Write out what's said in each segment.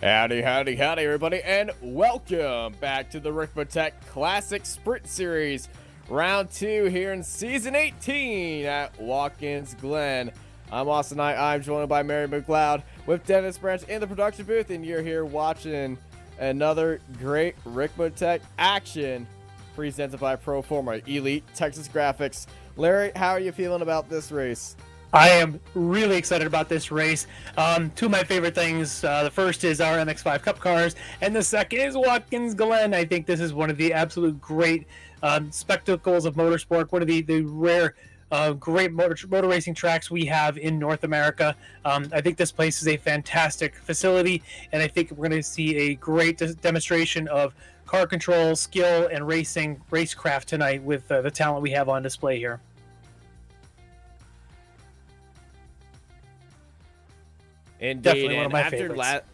Howdy, howdy, howdy, everybody, and welcome back to the Ricmotech Classic Sprint Series, Round 2 here in Season 18 at Watkins, Glen. I'm Austin Knight. I'm joined by Mary McLeod with Dennis Branch in the production booth, and you're here watching another great Ricmotech action presented by Proforma Elite Texas Graphics. Larry, how are you feeling about this race? I am really excited about this race. Two of my favorite things. The first is our MX-5 Cup cars, and the second is Watkins Glen. I think this is one of the absolute great spectacles of motorsport, one of the rare great motor racing tracks we have in North America. I think this place is a fantastic facility, and I think we're going to see a great demonstration of car control, skill, and racecraft tonight with the talent we have on display here. Indeed, Definitely one of my favorites.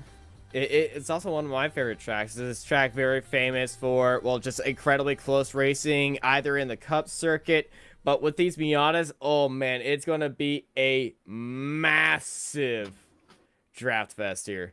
It's also one of my favorite tracks. This track very famous for, well, just incredibly close racing, either in the Cup circuit, but with these Miatas, oh man, it's going to be a massive draft fest here.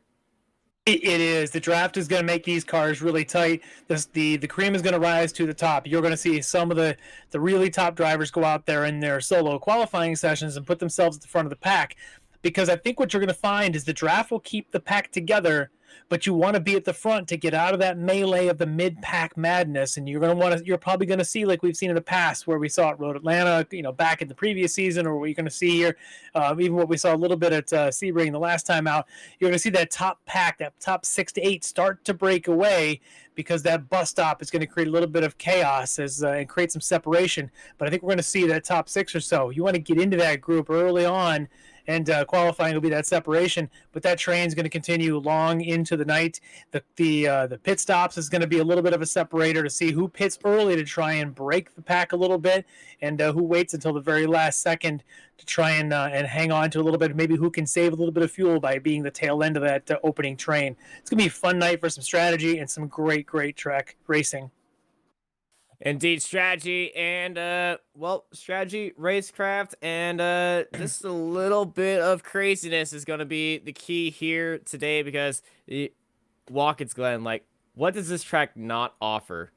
It is. The draft is going to make these cars really tight. The cream is going to rise to the top. You're going to see some of the really top drivers go out there in their solo qualifying sessions and put themselves at the front of the pack. Because I think what you're going to find is the draft will keep the pack together, but you want to be at the front to get out of that melee of the mid-pack madness. And you're probably going to see, like we've seen in the past, where we saw at Road Atlanta, back in the previous season, or what you're going to see here, even what we saw a little bit at Sebring the last time out. You're going to see that top pack, that top 6 to 8, start to break away, because that bus stop is going to create a little bit of chaos and create some separation. But I think we're going to see that top 6 or so. You want to get into that group early on, and qualifying will be that separation, but that train is going to continue long into the night. The pit stops is going to be a little bit of a separator to see who pits early to try and break the pack a little bit, and who waits until the very last second to try and hang on to a little bit, maybe who can save a little bit of fuel by being the tail end of that opening train. It's going to be a fun night for some strategy and some great track racing. Indeed, strategy and, strategy, racecraft, and just a little bit of craziness is going to be the key here today, because Watkins Glen, what does this track not offer?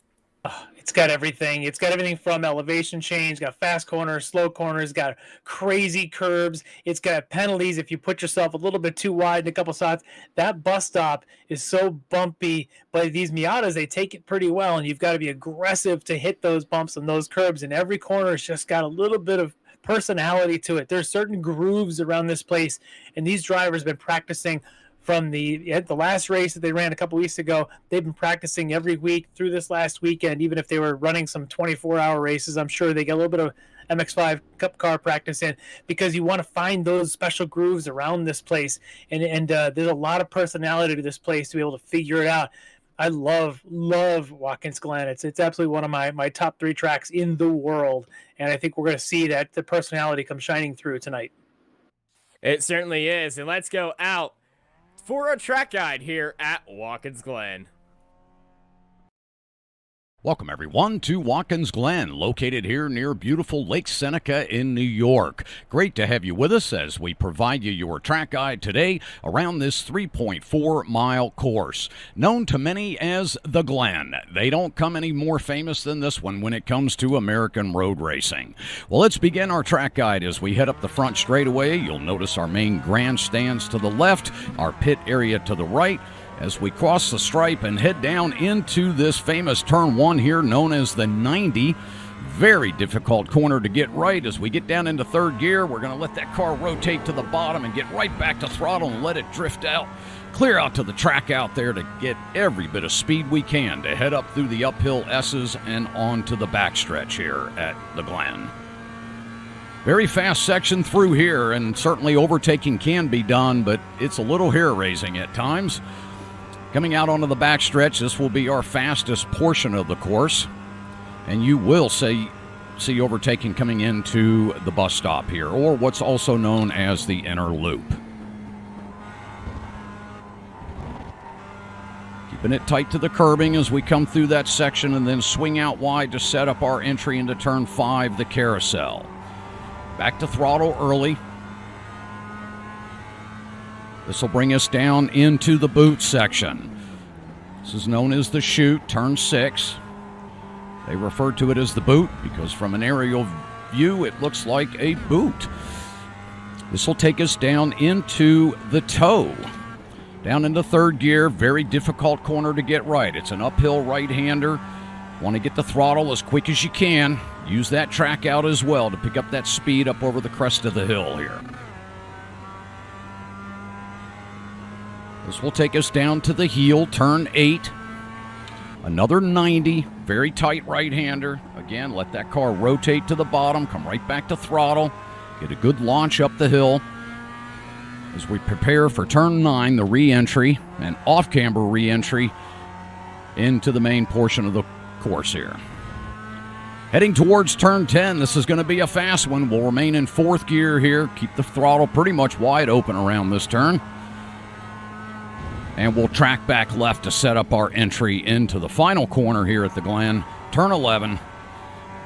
It's got everything. It's got everything from elevation change. It's got fast corners, slow corners, got crazy curbs. It's got penalties if you put yourself a little bit too wide in a couple spots. That bus stop is so bumpy, but these Miatas, they take it pretty well, and you've got to be aggressive to hit those bumps and those curbs, and every corner has just got a little bit of personality to it. There's certain grooves around this place, and these drivers have been practicing from the last race that they ran a couple weeks ago. They've been practicing every week through this last weekend. Even if they were running some 24-hour races, I'm sure they get a little bit of MX-5 Cup car practice in, because you want to find those special grooves around this place. And there's a lot of personality to this place to be able to figure it out. I love Watkins Glen. It's absolutely one of my top 3 tracks in the world, and I think we're going to see that the personality come shining through tonight. It certainly is, and let's go out for a track guide here at Watkins Glen. Welcome, everyone, to Watkins Glen, located here near beautiful Lake Seneca in New York. Great to have you with us as we provide you your track guide today around this 3.4-mile course, known to many as the Glen. They don't come any more famous than this one when it comes to American road racing. Well, let's begin our track guide as we head up the front straightaway. You'll notice our main grandstands to the left, our pit area to the right, as we cross the stripe and head down into this famous turn 1 here, known as the 90. Very difficult corner to get right. As we get down into third gear, we're going to let that car rotate to the bottom and get right back to throttle and let it drift out, clear out to the track out there to get every bit of speed we can to head up through the uphill S's and on to the backstretch here at the Glen. Very fast section through here, and certainly overtaking can be done, but it's a little hair-raising at times. Coming out onto the backstretch, this will be our fastest portion of the course, and you will see overtaking coming into the bus stop here, or what's also known as the inner loop. Keeping it tight to the curbing as we come through that section and then swing out wide to set up our entry into turn 5, the carousel. Back to throttle early. This will bring us down into the boot section. This is known as the chute, turn 6. They refer to it as the boot because from an aerial view, it looks like a boot. This will take us down into the toe. Down into third gear, very difficult corner to get right. It's an uphill right-hander. Want to get the throttle as quick as you can. Use that track out as well to pick up that speed up over the crest of the hill here. This will take us down to the heel, turn 8. Another 90, very tight right-hander. Again, let that car rotate to the bottom, come right back to throttle, get a good launch up the hill. As we prepare for turn 9, the re-entry, and off-camber re-entry into the main portion of the course here. Heading towards turn 10, this is going to be a fast one. We'll remain in 4th gear here, keep the throttle pretty much wide open around this turn. And we'll track back left to set up our entry into the final corner here at the Glen. Turn 11.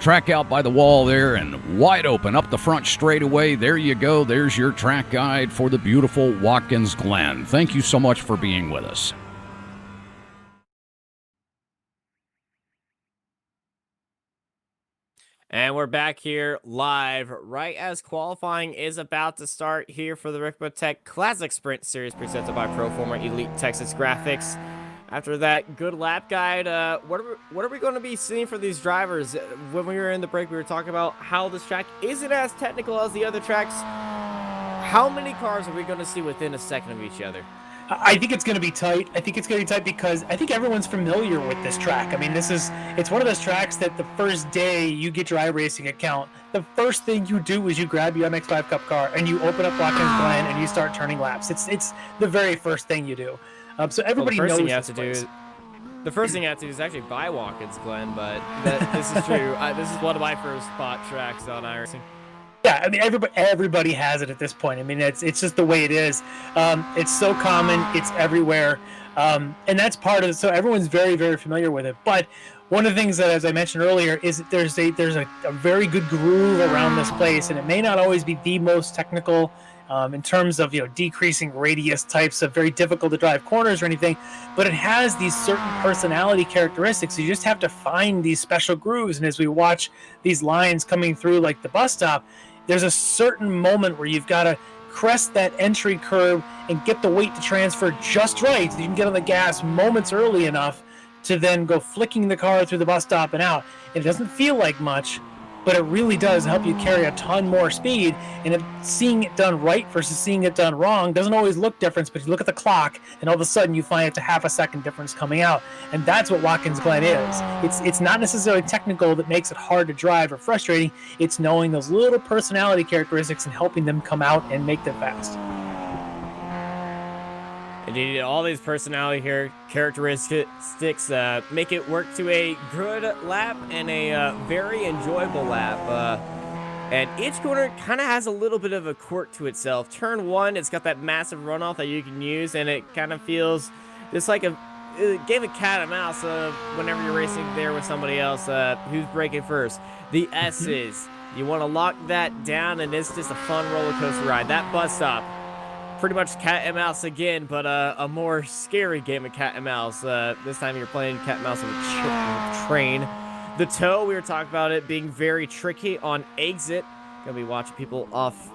Track out by the wall there and wide open up the front straightaway. There you go. There's your track guide for the beautiful Watkins Glen. Thank you so much for being with us. And we're back here live right as qualifying is about to start here for the Ricmotech Classic Sprint Series presented by Proformer Elite Texas Graphics. After that good lap guide, what are we going to be seeing for these drivers? When we were in the break, we were talking about how this track isn't as technical as the other tracks. How many cars are we going to see within a second of each other? I think it's going to be tight. I think it's going to be tight because I think everyone's familiar with this track. I mean, it's one of those tracks that the first day you get your iRacing account, the first thing you do is you grab your MX-5 Cup car and you open up Watkins Glen and you start turning laps. It's the very first thing you do. So everybody knows the first thing you have to do is actually buy Watkins Glen, but this is true. This is one of my first spot tracks on iRacing. Yeah, I mean, everybody has it at this point. I mean, it's just the way it is. It's so common. It's everywhere. And that's part of it. So everyone's very, very familiar with it. But one of the things that, as I mentioned earlier, is there's a very good groove around this place, and it may not always be the most technical in terms of decreasing radius types of very difficult to drive corners or anything, but it has these certain personality characteristics. You just have to find these special grooves. And as we watch these lines coming through, like the bus stop, there's a certain moment where you've got to crest that entry curve and get the weight to transfer just right so you can get on the gas moments early enough to then go flicking the car through the bus stop and out. It doesn't feel like much, but it really does help you carry a ton more speed. And seeing it done right versus seeing it done wrong doesn't always look different, but you look at the clock and all of a sudden you find it's a half a second difference coming out. And that's what Watkins Glen is. It's not necessarily technical that makes it hard to drive or frustrating. It's knowing those little personality characteristics and helping them come out and make them fast. Indeed, all these personality characteristics make it work to a good lap and a very enjoyable lap. And each corner kind of has a little bit of a quirk to itself. Turn 1, it's got that massive runoff that you can use, and it kind of feels just like a game of cat and mouse whenever you're racing there with somebody else who's braking first. The S's, you want to lock that down, and it's just a fun roller coaster ride. That bus stop, pretty much cat and mouse again, but a more scary game of cat and mouse. This time you're playing cat and mouse with a train. The toe, we were talking about it being very tricky on exit. Gonna be watching people off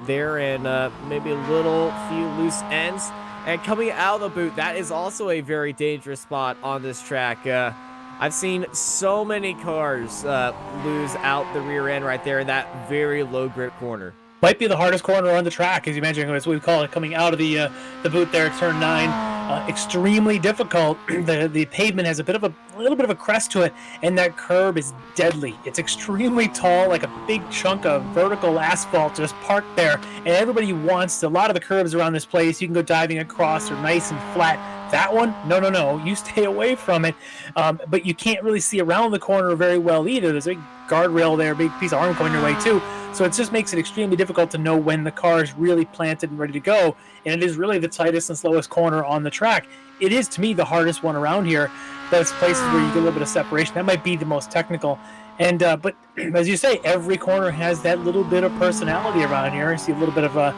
there and maybe a few loose ends. And coming out of the boot, that is also a very dangerous spot on this track. I've seen so many cars lose out the rear end right there in that very low grip corner. Might be the hardest corner on the track, as you mentioned, as we call it, coming out of the boot there at turn 9. Extremely difficult. The pavement has a little bit of a crest to it, and that curb is deadly. It's extremely tall, like a big chunk of vertical asphalt just parked there, and everybody wants a lot of the curbs around this place. You can go diving across, they're nice and flat. That one, no, you stay away from it. But you can't really see around the corner very well either. There's a big guardrail there, a big piece of arm coming your way too. So it just makes it extremely difficult to know when the car is really planted and ready to go. And it is really the tightest and slowest corner on the track. It is, to me, the hardest one around here. There's places where you get a little bit of separation. That might be the most technical. And but as you say, every corner has that little bit of personality around here. I see a little bit of a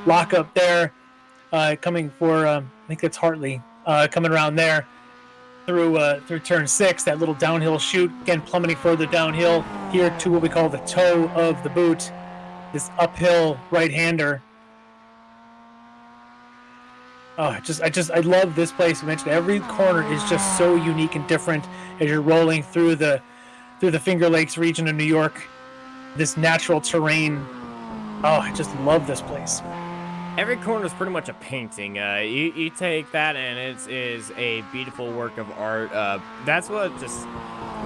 lockup there. coming for I think it's Hartley, coming around there through turn 6, that little downhill chute, again plummeting further downhill here to what we call the toe of the boot, this uphill right-hander. Oh, I love this place. I mentioned every corner is just so unique and different as you're rolling through the Finger Lakes region of New York. This natural terrain. Oh, I just love this place. Every corner is pretty much a painting. You take that and it is a beautiful work of art. That's what just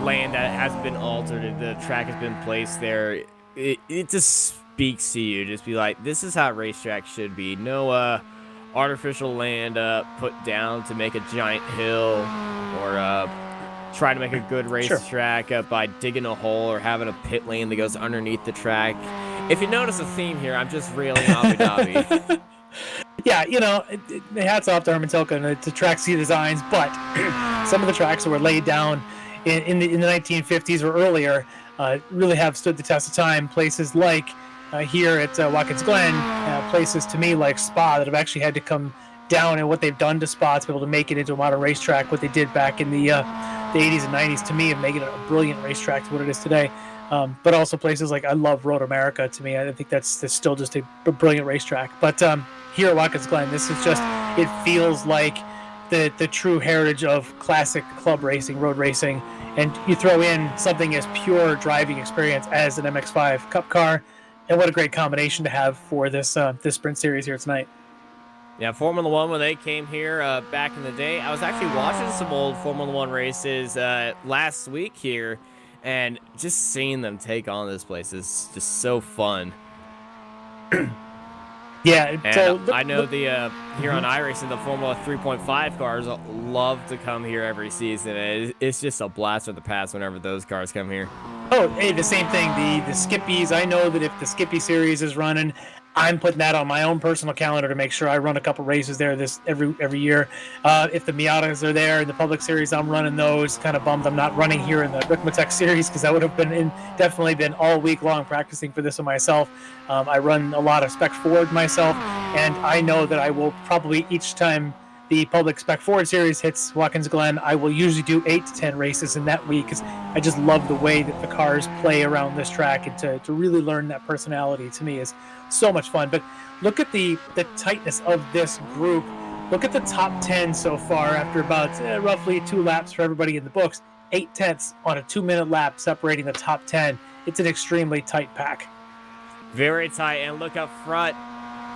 land that hasn't been altered. The track has been placed there. It just speaks to you. Just be like, this is how racetrack should be. No artificial land put down to make a giant hill, or try to make a good racetrack by digging a hole or having a pit lane that goes underneath the track. If you notice a theme here, I'm just railing Abu Dhabi. Yeah, hats off to Ricmotech and the track C designs, but some of the tracks that were laid down in the 1950s or earlier really have stood the test of time. Places like here at Watkins Glen, places to me like Spa that have actually had to come down, and what they've done to Spa to be able to make it into a modern racetrack, what they did back in the 80s and 90s to me, and making it a brilliant racetrack to what it is today. But also places like, I love Road America. To me, I think that's still just a brilliant racetrack. But here at Watkins Glen, this is just, it feels like the true heritage of classic club racing, road racing, and you throw in something as pure driving experience as an MX-5 Cup car, and what a great combination to have for this sprint series here tonight. Yeah, Formula One, when they came here back in the day, I was actually watching some old Formula One races last week here, and just seeing them take on this place is just so fun. Yeah, so I know the here on iRacing, the Formula 3.5 cars love to come here every season. It's just a blast from the past whenever those cars come here. Oh, hey, the same thing. The Skippies. I know that if the Skippy series is running, I'm putting that on my own personal calendar to make sure I run a couple races there every year. If the Miatas are there in the public series, I'm running those. Kind of bummed I'm not running here in the Ricmotech series, because I would have definitely been all week long practicing for this one myself. I run a lot of Spec Forward myself, and I know that I will probably, each time the public Spec Forward series hits Watkins Glen, I will usually do 8 to 10 races in that week, because I just love the way that the cars play around this track, and to really learn that personality to me is so much fun. But look at the tightness of this group. Look at the top 10 so far after about roughly 2 laps for everybody in the books. 8/10 on a 2-minute lap separating the top 10. It's an extremely tight pack. Very tight. And look up front,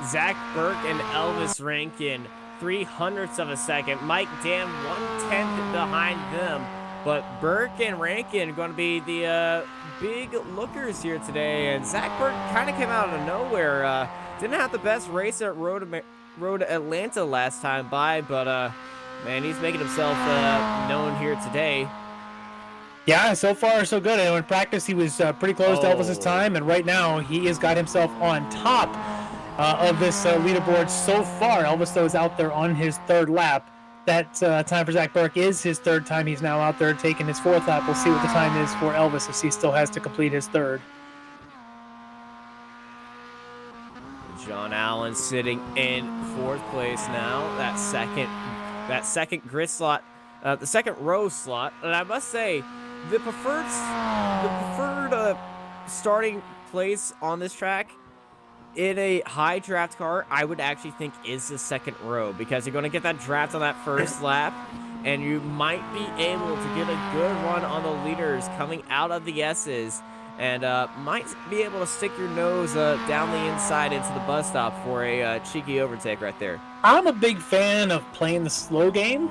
Zach Burke and Elvis Rankin, 0.03 of a second. Mike Dan 1/10 behind them. But Burke and Rankin are going to be the big lookers here today. And Zach Burke kind of came out of nowhere. Didn't have the best race at Road Atlanta last time by, but man, he's making himself known here today. Yeah, so far so good. And in practice, he was pretty close to Elvis's time, and right now he has got himself on top of this leaderboard so far. Elvis, though, is out there on his 3rd lap. That time for Zach Burke is his 3rd time. He's now out there taking his 4th lap. We'll see what the time is for Elvis, as he still has to complete his 3rd. John Allen sitting in 4th place now. That second grid slot, the second row slot. And I must say, the preferred starting place on this track in a high draft car, I would actually think is the 2nd row, because you're going to get that draft on that 1st lap, and you might be able to get a good run on the leaders coming out of the S's, and might be able to stick your nose down the inside into the bus stop for a cheeky overtake right there. I'm a big fan of playing the slow game.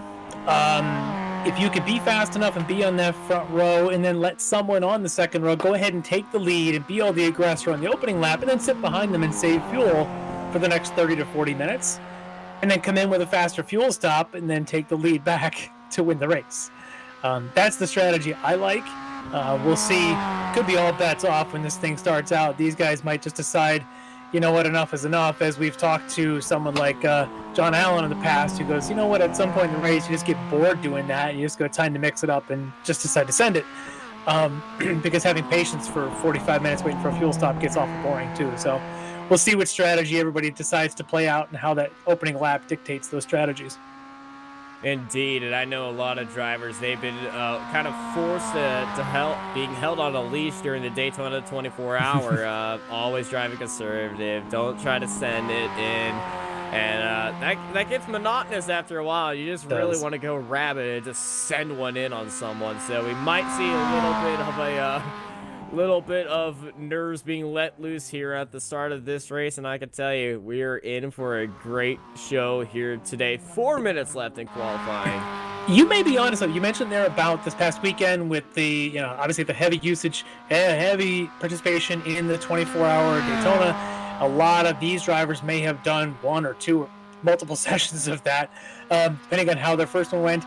If you could be fast enough and be on that front row, and then let someone on the 2nd row go ahead and take the lead and be all the aggressor on the opening lap, and then sit behind them and save fuel for the next 30 to 40 minutes, and then come in with a faster fuel stop and then take the lead back to win the race. That's the strategy I like. We'll see. Could be all bets off when this thing starts out. These guys might just decide, you know what, enough is enough, as we've talked to someone like John Allen in the past, who goes, you know what, at some point in the race, you just get bored doing that. You just go, time to mix it up, and just decide to send it. Because having patience for 45 minutes waiting for a fuel stop gets awful boring too. So we'll see what strategy everybody decides to play out and how that opening lap dictates those strategies. Indeed, and I know a lot of drivers, they've been kind of forced being held on a leash during the Daytona 24-hour, always driving conservative, don't try to send it in, and that gets monotonous after a while. You just really want to go rabid and just send one in on someone, so we might see a little bit of nerves being let loose here at the start of this race, and I can tell you, we are in for a great show here today. 4 minutes left in qualifying. You may be honest, you mentioned there about this past weekend with the, obviously the heavy usage, heavy participation in the 24-hour Daytona. A lot of these drivers may have done one or two or multiple sessions of that, depending on how their first one went.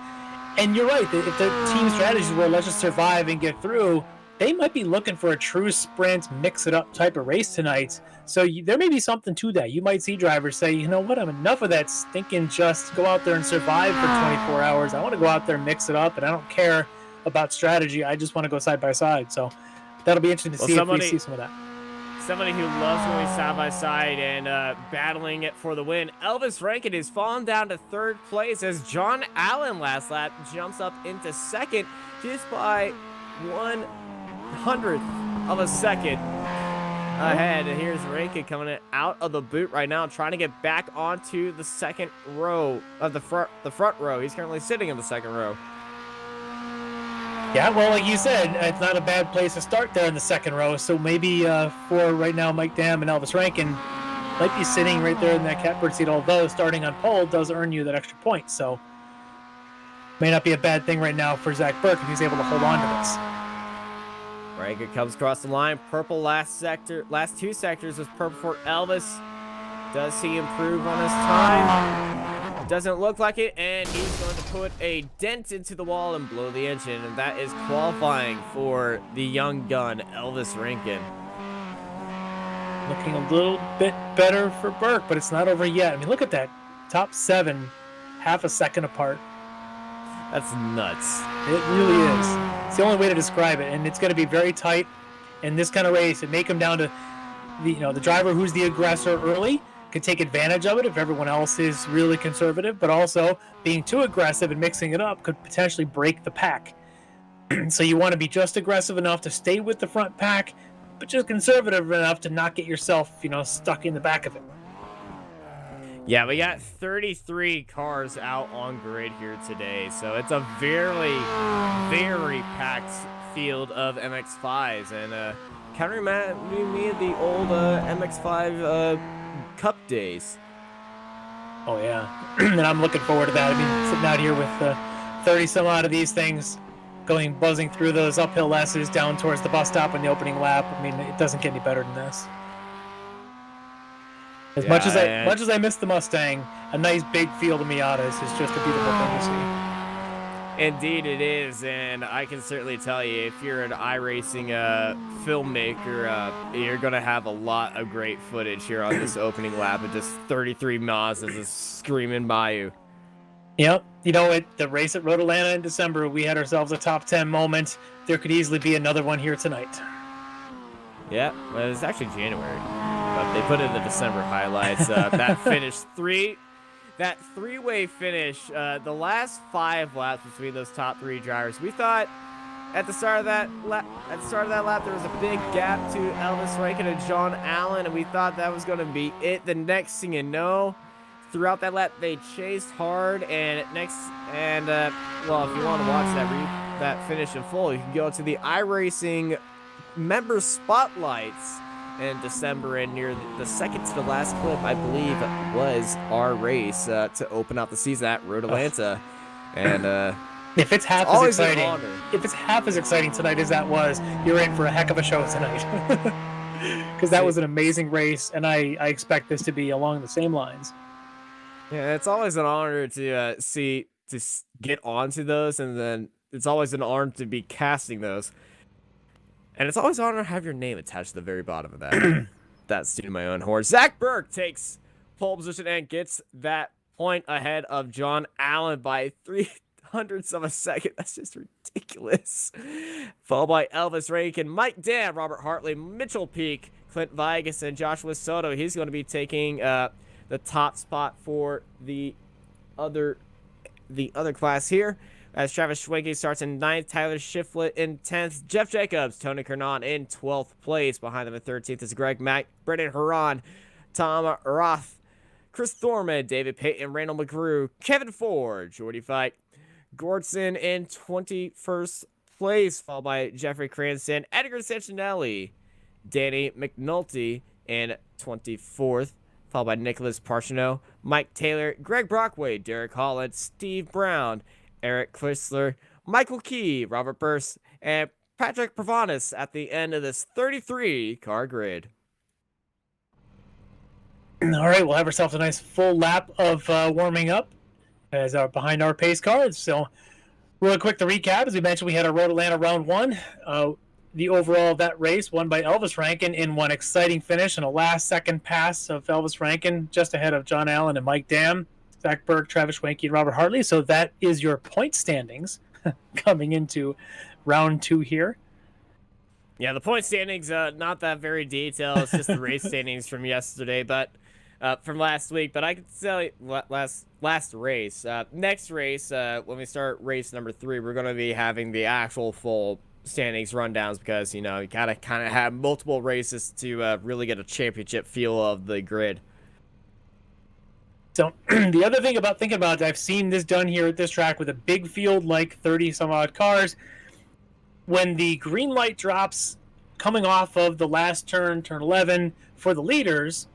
And you're right, if the team strategies were let's just survive and get through, they might be looking for a true sprint, mix-it-up type of race tonight. So there may be something to that. You might see drivers say, you know what, I'm enough of that stinking just go out there and survive for 24 hours. I want to go out there and mix it up, and I don't care about strategy. I just want to go side by side. So that'll be interesting to see if we see some of that. Somebody who loves going side by side and battling it for the win. Elvis Rankin is fallen down to third place as John Allen last lap jumps up into second just by 1/100th of a second ahead. And here's Rankin coming out of the boot right now, trying to get back onto the second row of the front row. He's currently sitting in the second row. Yeah, well, like you said, it's not a bad place to start there in the second row. So maybe for right now, Mike Dam and Elvis Rankin might be sitting right there in that catbird seat, although starting on pole does earn you that extra point. So may not be a bad thing right now for Zach Burke if he's able to hold on to this. Rankin comes across the line. Purple last two sectors was purple for Elvis. Does he improve on his time? Doesn't look like it, and he's going to put a dent into the wall and blow the engine, and that is qualifying for the young gun, Elvis Rankin. Looking a little bit better for Burke, but it's not over yet. I mean, look at that. Top 7, half a second apart. That's nuts. It really is. It's the only way to describe it, and it's going to be very tight in this kind of race. It may come down to the driver who's the aggressor early can take advantage of it if everyone else is really conservative, but also being too aggressive and mixing it up could potentially break the pack. So you want to be just aggressive enough to stay with the front pack, but just conservative enough to not get yourself, stuck in the back of it. Yeah, we got 33 cars out on grid here today, so it's a very, very packed field of MX-5s, and kind of remind me of the old MX-5 Cup days. Oh yeah, and I'm looking forward to that. I mean, sitting out here with 30 some odd of these things, buzzing through those uphill S's down towards the bus stop in the opening lap. I mean, it doesn't get any better than this. As much as I miss the Mustang, a nice big field of Miatas is just a beautiful thing to see. Indeed it is, and I can certainly tell you, if you're an iRacing filmmaker, you're going to have a lot of great footage here on this opening lap of just 33 Mazdas just screaming by you. Yep. The race at Road Atlanta in December, we had ourselves a top 10 moment. There could easily be another one here tonight. Yeah, well, it's actually January, but they put in the December highlights. That finished that three-way finish, the last 5 laps between those top 3 drivers. We thought at the start of that lap, there was a big gap to Elvis Rankin and John Allen, and we thought that was going to be it. The next thing you know, throughout that lap, they chased hard, well, if you want to watch that finish in full, you can go to the iRacing member spotlights in December, and near the second to the last clip, I believe, was our race to open out the season at Road Atlanta. And if it's half as exciting tonight as that was, you're in for a heck of a show tonight. Because that was an amazing race, and I expect this to be along the same lines. Yeah, it's always an honor to get onto those, and then it's always an honor to be casting those. And it's always an honor to have your name attached to the very bottom of that. That's to my own horn. Zach Burke takes pole position and gets that point ahead of John Allen by 0.03 of a second. That's just ridiculous. Followed by Elvis Rankin, Mike Dam, Robert Hartley, Mitchell Peak, Clint Vigas and Joshua Soto. He's going to be taking the top spot for the other class here. As Travis Schwenke starts in 9th, Tyler Shiflett in 10th, Jeff Jacobs, Tony Kernan in 12th place. Behind them in 13th is Greg Mack, Brendan Huron, Tom Roth, Chris Thorman, David Payton, Randall McGrew, Kevin Ford, Jordy Fike, Gordson in 21st place, followed by Jeffrey Cranston, Edgar Santinelli, Danny McNulty in 24th, followed by Nicholas Parchino, Mike Taylor, Greg Brockway, Derek Holland, Steve Brown, Eric Chrysler, Michael Key, Robert Burst, and Patrick Pravanis at the end of this 33-car grid. All right, we'll have ourselves a nice full lap of warming up as behind our pace cards. So real quick to recap, as we mentioned, we had our Road Atlanta round 1. The overall of that race won by Elvis Rankin in one exciting finish and a last-second pass of Elvis Rankin just ahead of John Allen and Mike Dam, Zach Berg, Travis Schwenke, and Robert Hartley. So that is your point standings coming into round 2 here. Yeah, the point standings, not that very detailed. It's just the race standings from yesterday, but from last week. But I can tell you, last race. Next race, when we start race number 3, we're going to be having the actual full standings rundowns because, you know, you gotta kind of have multiple races to really get a championship feel of the grid. So the other thing about thinking about it, I've seen this done here at this track with a big field like 30 some odd cars. When the green light drops coming off of the last turn, turn 11 for the leaders,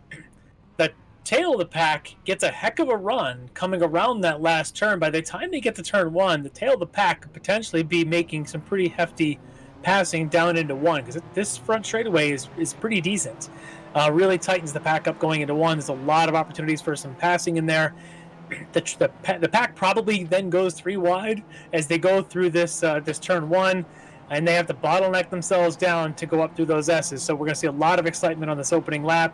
the tail of the pack gets a heck of a run coming around that last turn. By the time they get to turn 1, the tail of the pack could potentially be making some pretty hefty passing down into 1 because this front straightaway is pretty decent. Really tightens the pack up going into 1. There's a lot of opportunities for some passing in there. The pack probably then goes 3 wide as they go through this turn 1, and they have to bottleneck themselves down to go up through those S's. So we're going to see a lot of excitement on this opening lap.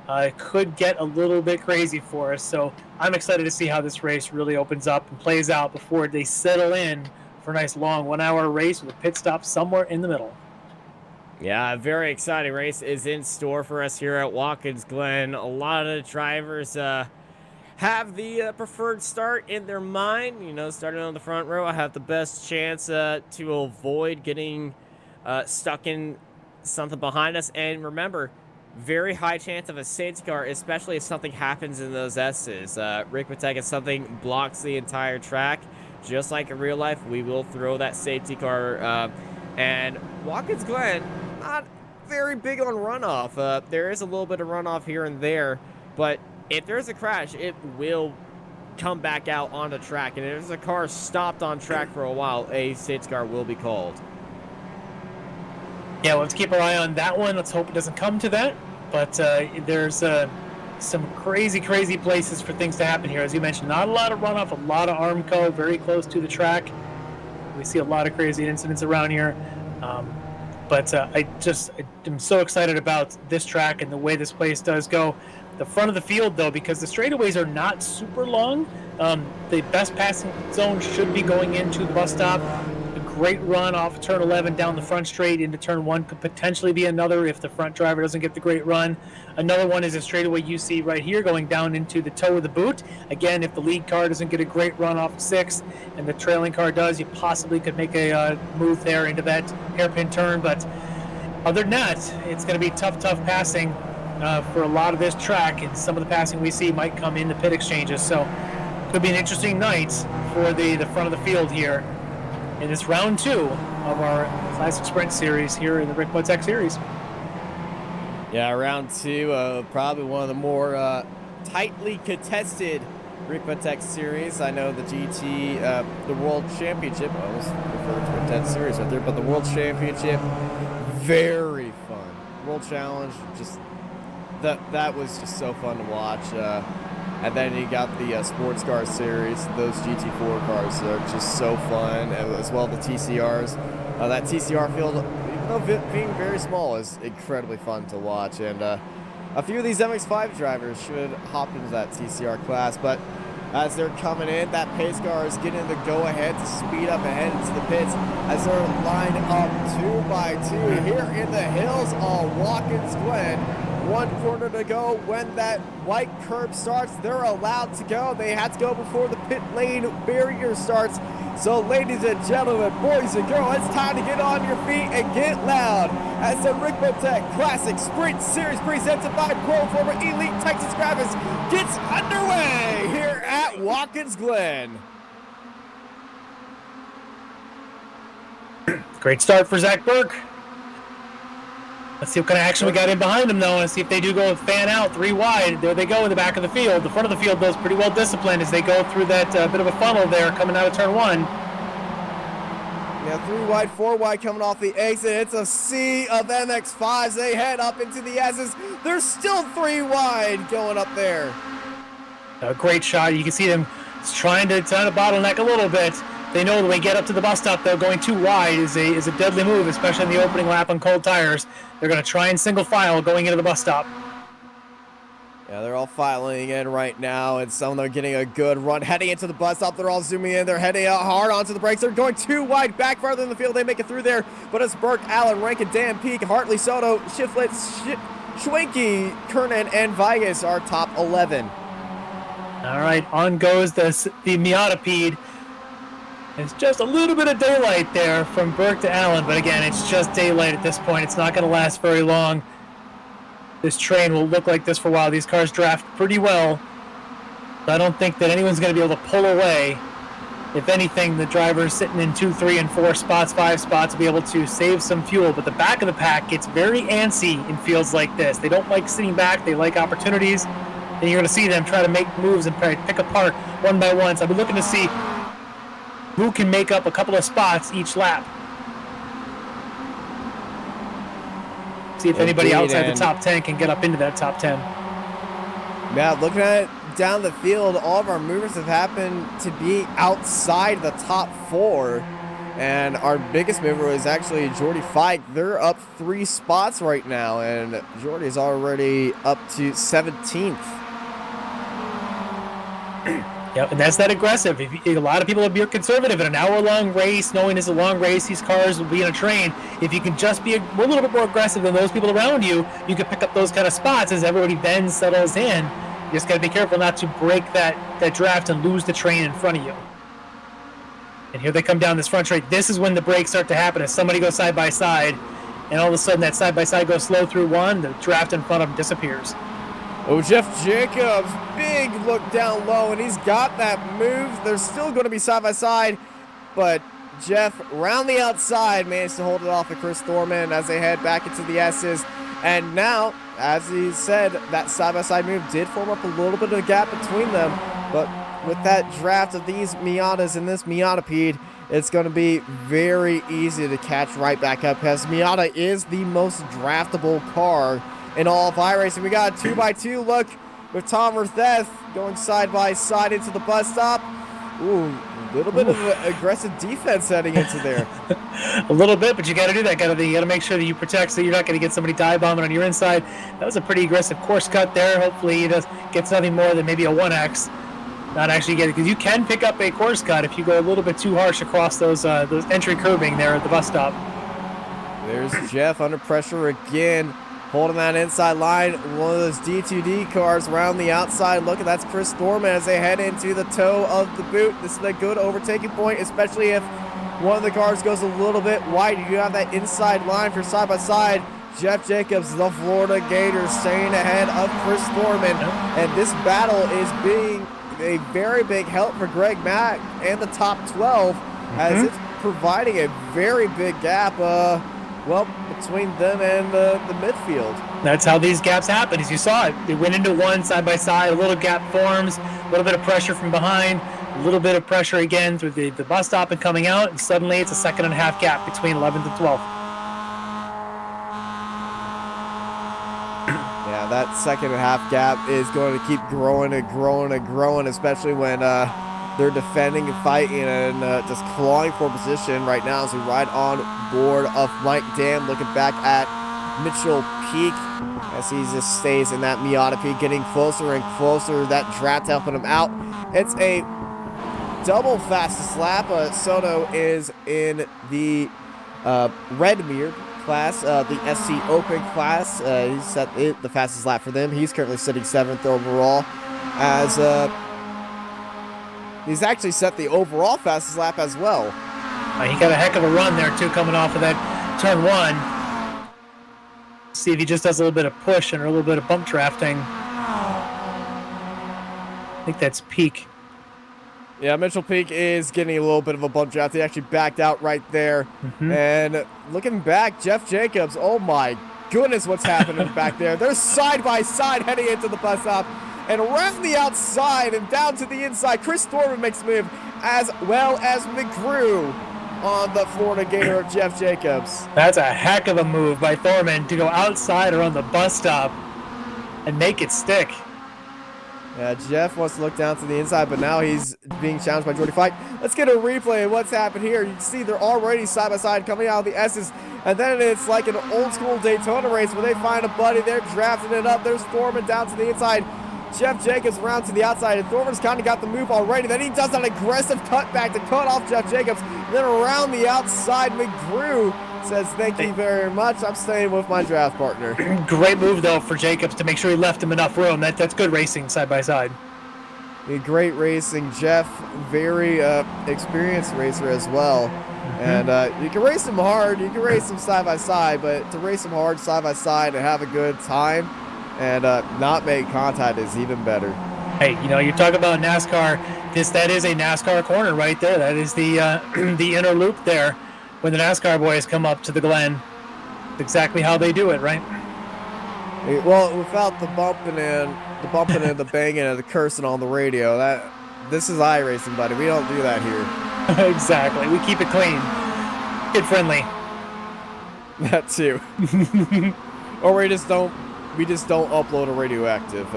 It could get a little bit crazy for us. So I'm excited to see how this race really opens up and plays out before they settle in for a nice long 1-hour race with a pit stop somewhere in the middle. Yeah, a very exciting race is in store for us here at Watkins Glen. A lot of the drivers have the preferred start in their mind. You know, starting on the front row, I have the best chance to avoid getting stuck in something behind us. And remember, very high chance of a safety car, especially if something happens in those S's. Ricmotech, if something blocks the entire track, just like in real life, we will throw that safety car. And Watkins Glen, not very big on runoff. There is a little bit of runoff here and there, but if there's a crash, it will come back out on the track. And if there's a car stopped on track for a while, a safety car will be called. Yeah, let's keep our eye on that one. Let's hope it doesn't come to that. But there's some crazy places for things to happen here. As you mentioned, not a lot of runoff, a lot of Armco, very close to the track. We see a lot of crazy incidents around here. But I'm so excited about this track and the way this place does go. The front of the field, though, because the straightaways are not super long, the best passing zone should be going into the bus stop. A great run off of turn 11 down the front straight into turn 1 could potentially be another if the front driver doesn't get the great run. Another one is a straightaway you see right here going down into the toe of the boot. Again, if the lead car doesn't get a great run off of 6 and the trailing car does, you possibly could make a move there into that hairpin turn. But other than that, it's going to be tough passing for a lot of this track, and some of the passing we see might come in the pit exchanges. So could be an interesting night for the front of the field here in this round 2 of our Classic Sprint Series here in the Ricmotech Series. Yeah, round 2, probably one of the more tightly contested Ricmotech Series. I know the GT, the World Championship, I almost referred to a 10th series right there, but the World Championship, very fun. World Challenge, just that was just so fun to watch. And then you got the sports car series. Those GT4 cars are just so fun, as well the TCRs. That TCR field, even though being very small, is incredibly fun to watch. And a few of these MX-5 drivers should hop into that TCR class. But as they're coming in. That pace car is getting the go-ahead to speed up ahead into the pits as they're lined up 2 by 2 here in the hills of Watkins Glen. 1 corner to go. When that white curb starts, they're allowed to go. They have to go before the pit lane barrier starts. So ladies and gentlemen, boys and girls, it's time to get on your feet and get loud as the Ricmotech Classic Sprint Series presented by Pro Former Elite Texas Graphics gets underway here at Watkins Glen. Great start for Zach Burke. Let's see what kind of action we got in behind them, though, and see if they do go fan out 3 wide. There they go in the back of the field. The front of the field, though, is pretty well disciplined as they go through that bit of a funnel there coming out of turn 1. Yeah, 3 wide, 4 wide coming off the exit. It's a sea of MX-5s. They head up into the S's. There's still 3 wide going up there. A great shot. You can see them trying to bottleneck a little bit. They know that when they get up to the bus stop, though, going too wide is a deadly move, especially in the opening lap on cold tires. They're going to try and single file going into the bus stop. Yeah, they're all filing in right now, and some of them are getting a good run. Heading into the bus stop, they're all zooming in. They're heading out hard onto the brakes. They're going too wide back farther in the field. They make it through there, but it's Burke, Allen, Rankin, Dan Peak, Hartley, Soto, Shiflet, Schwenke, Kernan, and Vegas are top 11. All right, on goes the Miatapede. It's just a little bit of daylight there from Burke to Allen, but again, it's just daylight at this point. It's not going to last very long. This train will look like this for a while. These cars draft pretty well. I don't think that anyone's going to be able to pull away. If anything, the drivers sitting in 2, 3, and 4 spots, 5 spots will be able to save some fuel, but the back of the pack gets very antsy in fields like this. They don't like sitting back. They like opportunities, and you're going to see them try to make moves and pick apart one by one. So I'll be looking to see who can make up a couple of spots each lap. See if anybody outside the top 10 can get up into that top 10. Yeah, looking at it down the field, all of our movers have happened to be outside the top 4. And our biggest mover is actually Jordy Fike. They're up 3 spots right now, and Jordy's already up to 17th. Yep, and that's that aggressive. A lot of people will be conservative in an hour-long race, knowing it's a long race, these cars will be in a train. If you can just be a little bit more aggressive than those people around you, you can pick up those kind of spots as everybody then settles in. You just got to be careful not to break that draft and lose the train in front of you. And here they come down this front straight. This is when the breaks start to happen as somebody goes side by side, and all of a sudden that side by side goes slow through one, the draft in front of them disappears. Oh, Jeff Jacobs, big look down low, and he's got that move. They're still going to be side by side, but Jeff, around the outside, managed to hold it off of Chris Thorman as they head back into the S's. And now, as he said, that side-by-side move did form up a little bit of a gap between them, but with that draft of these Miatas and this Miatapede, it's going to be very easy to catch right back up because Miata is the most draftable car in all of iRacing. We got a 2x2 look with Tom Vertheth going side by side into the bus stop. Ooh, a little bit of aggressive defense heading into there. A little bit, but you got to do that. You got to make sure that you protect so you're not going to get somebody dive bombing on your inside. That was a pretty aggressive course cut there. Hopefully he gets nothing more than maybe a 1X. Not actually get it, because you can pick up a course cut if you go a little bit too harsh across those entry curbing there at the bus stop. There's Jeff under pressure again, holding that inside line. One of those D2D cars around the outside. Look, that's Chris Thorman as they head into the toe of the boot. This is a good overtaking point, especially if one of the cars goes a little bit wide. You have that inside line for side by side. Jeff Jacobs, the Florida Gators, staying ahead of Chris Thorman. And this battle is being a very big help for Greg Mack and the top 12 as it's providing a very big gap between them and the midfield. That's how these gaps happen, as you saw it. They went into one side by side, a little gap forms, a little bit of pressure from behind, a little bit of pressure again through the bus stop and coming out, and suddenly it's a 2.5 gap between 11th and 12th. Yeah, that 2.5 gap is going to keep growing and growing and growing, especially when they're defending and fighting and just clawing for position right now as we ride on board of Mike Dam, looking back at Mitchell Peak as he just stays in that Miata Peak, getting closer and closer. That draft helping him out. it's a double fastest lap. Soto is in the red mirror class, the SC Open class. He set the fastest lap for them. He's currently sitting 7th overall, as he's actually set the overall fastest lap as well. He got a heck of a run there too, coming off of that turn 1. See if he just does a little bit of push and a little bit of bump drafting. I think that's peak. Yeah, Mitchell Peak is getting a little bit of a bump draft. He actually backed out right there. And looking back, Jeff Jacobs, oh my goodness, what's happening back there. They're side by side heading into the bus stop. And around the outside and down to the inside, Chris Thorman makes a move, as well as McGrew on the Florida Gator of Jeff Jacobs. That's a heck of a move by Thorman to go outside or on the bus stop and make it stick. Yeah, Jeff wants to look down to the inside, but now he's being challenged by Jordy Fike. Let's get a replay of what's happened here. You can see they're already side by side coming out of the S's, and then it's like an old school Daytona race where they find a buddy. They're drafting it up. There's Thorman down to the inside. Jeff Jacobs around to the outside, and Thorman's kind of got the move already. Then he does an aggressive cutback to cut off Jeff Jacobs. Then around the outside, McGrew says, thank you very much. I'm staying with my draft partner. Great move, though, for Jacobs to make sure he left him enough room. That's good racing side by side. Great racing. Jeff, very experienced racer as well. And you can race him hard. You can race him side by side, but to race him hard side by side and have a good time and not make contact is even better. Hey, you know, you talk about NASCAR. That is a NASCAR corner right there. That is the the inner loop there when the NASCAR boys come up to the Glen. That's exactly how they do it, right? Well, without the bumping and the banging and the cursing on the radio, this is iRacing, buddy. We don't do that here. Exactly. We keep it clean, kid friendly. That too. Or we just don't upload a radioactive.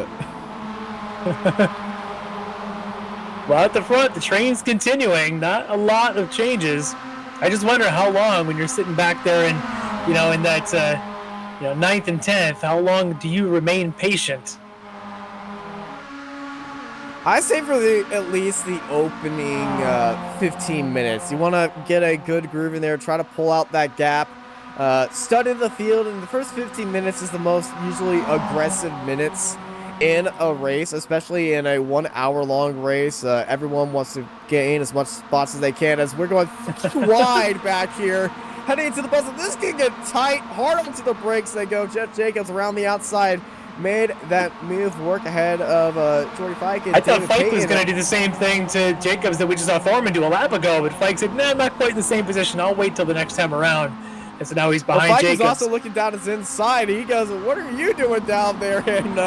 Well, at the front, the train's continuing. Not a lot of changes. I just wonder how long, when you're sitting back there and, you know, in that, 9th and 10th, how long do you remain patient? I say for at least the opening 15 minutes. You want to get a good groove in there, try to pull out that gap, study the field, and the first 15 minutes is the most usually aggressive minutes in a race, especially in a 1 hour long race. Everyone wants to gain as much spots as they can, as we're going wide back here, heading into the bus. This can get tight, hard onto the brakes they go. Jeff Jacobs around the outside made that move work ahead of Jordy Fike. I thought Fike was going to do the same thing to Jacobs that we just saw Thorman do a lap ago, but Fike said, nah, I'm not quite in the same position. I'll wait till the next time around. And so now he's behind Fike Jacobs. Fike is also looking down his inside. He goes, what are you doing down there? And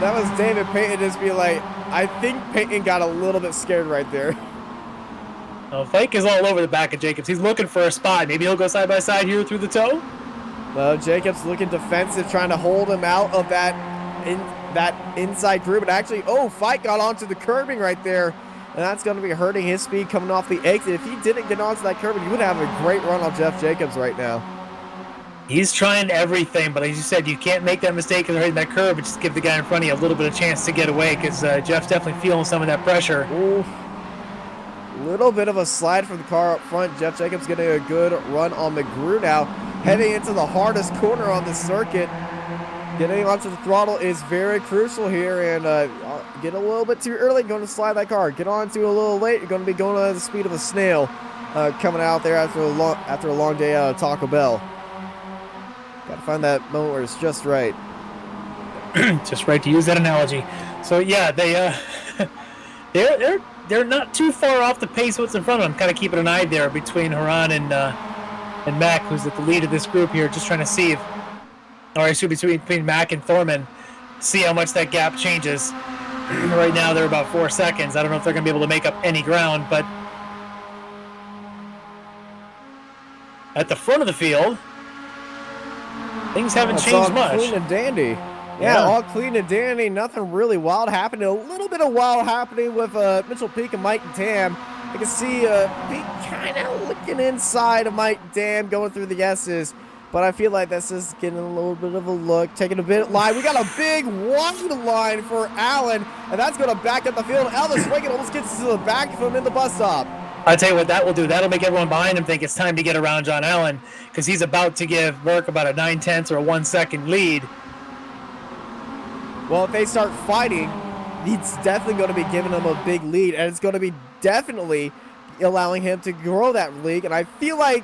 that was David Payton just be like, I think Payton got a little bit scared right there. Fike is all over the back of Jacobs. He's looking for a spot. Maybe he'll go side by side here through the toe. Jacobs looking defensive, trying to hold him out of that inside group. And actually, Fike got onto the curbing right there. And that's going to be hurting his speed coming off the exit. If he didn't get onto that curbing, he would have a great run on Jeff Jacobs right now. He's trying everything, but as you said, you can't make that mistake of hitting that curb, but just give the guy in front of you a little bit of chance to get away, because Jeff's definitely feeling some of that pressure. Ooh. Little bit of a slide from the car up front. Jeff Jacobs getting a good run on McGrew now, heading into the hardest corner on the circuit. Getting onto the throttle is very crucial here, and get a little bit too early, going to slide that car. Get on to a little late, you're going to be going at the speed of a snail coming out there after a long day out of Taco Bell. Got to find that moment where it's just right. Just right to use that analogy. So yeah, they're not too far off the pace what's in front of them. Kind of keeping an eye there between Haran and Mac, who's at the lead of this group here, just trying to see if, or excuse me, between Mac and Thorman, see how much that gap changes. Right now they're about 4 seconds. I don't know if they're going to be able to make up any ground, but at the front of the field, things haven't changed much. Clean and dandy. Yeah, all clean and dandy. Nothing really wild happening. A little bit of wild happening with Mitchell Peak and Mike Dam. I can see Peak kind of looking inside of Mike Dam, going through the S's. But I feel like this is getting a little bit of a look, taking a bit line. We got a big wide line for Allen, and that's going to back up the field. Elvis Reagan almost gets to the back of him in the bus stop. I'll tell you what that will do. That'll make everyone behind him think it's time to get around John Allen, because he's about to give Burke about a 9/10 or a 1 second lead. Well, if they start fighting, it's definitely going to be giving him a big lead, and it's going to be definitely allowing him to grow that league. And I feel like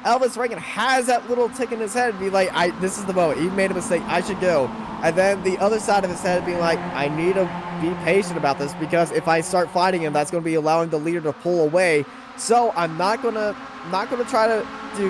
Elvis Reagan has that little tick in his head and be like, this is the moment. He made a mistake. I should go. And then the other side of his head being like, I need to be patient about this, because if I start fighting him, that's going to be allowing the leader to pull away. So I'm not gonna try to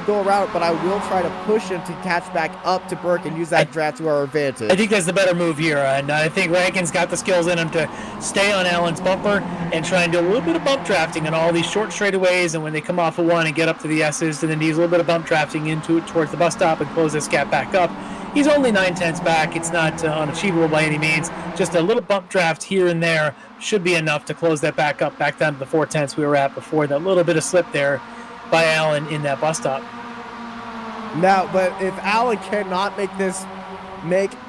go around it, but I will try to push him to catch back up to Burke and use that draft to our advantage. I think that's the better move here, and I think Reagan's got the skills in him to stay on Allen's bumper and try and do a little bit of bump drafting on all these short straightaways, and when they come off of one and get up to the S's, and then he's a little bit of bump drafting into it towards the bus stop and close this gap back up. He's only 9/10 back. It's not unachievable by any means. Just a little bump draft here and there should be enough to close that back up, back down to the 4/10 we were at before. That little bit of slip there by Allen in that bus stop. Now, but if Allen cannot make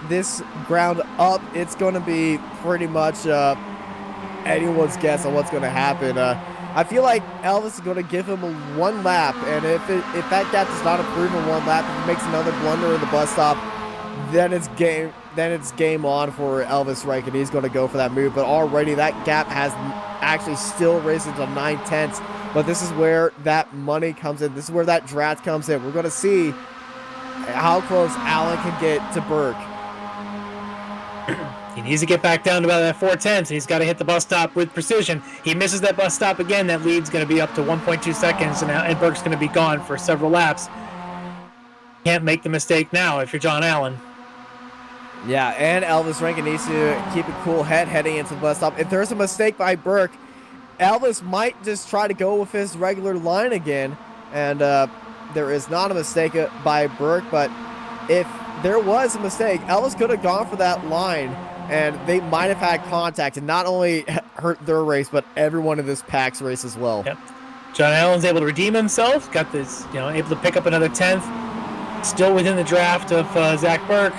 this ground up, it's going to be pretty much anyone's guess on what's going to happen. I feel like Elvis is going to give him one lap, and if that gap does not improve in one lap, if he makes another blunder in the bus stop, then it's game on for Elvis Reagan. He's going to go for that move, but already that gap has actually still risen to 9/10. But this is where that money comes in. This is where that draft comes in. We're going to see how close Allen can get to Burke. He needs to get back down to about that 4/10, so he's got to hit the bus stop with precision. He misses that bus stop again, that lead's going to be up to 1.2 seconds, and Burke's going to be gone for several laps. Can't make the mistake now if you're John Allen. Yeah, and Elvis Reagan needs to keep a cool head heading into the bus stop. If there's a mistake by Burke, Elvis might just try to go with his regular line again, and there is not a mistake by Burke, but if there was a mistake, Elvis could have gone for that line, and they might have had contact and not only hurt their race, but everyone in this pack's race as well. Yep. John Allen's able to redeem himself, got this, able to pick up another 10th, still within the draft of Zach Burke.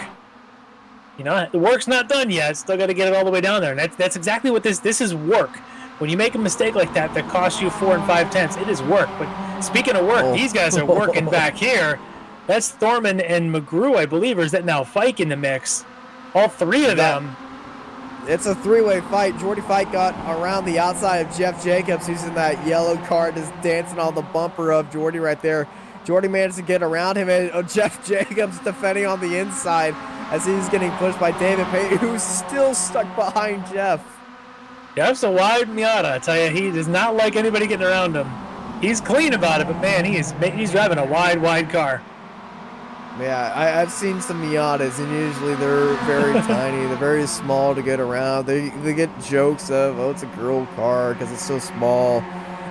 The work's not done yet. Still got to get it all the way down there, and that's exactly what this is work. When you make a mistake like that costs you 4 and 5/10, it is work. But speaking of work, these guys are working back here. That's Thorman and McGrew, I believe, or is that now Fike in the mix? All three of them. It's a three-way fight. Jordy Fike got around the outside of Jeff Jacobs, who's in that yellow car, just dancing on the bumper of Jordy right there. Jordy managed to get around him, and Jeff Jacobs defending on the inside as he's getting pushed by David Payton, who's still stuck behind Jeff. Jeff's a wide Miata. I tell you, he does not like anybody getting around him. He's clean about it, but man, he's driving a wide car. Yeah, I've seen some Miatas, and usually they're very tiny. They're very small to get around. They get jokes of, it's a girl car because it's so small.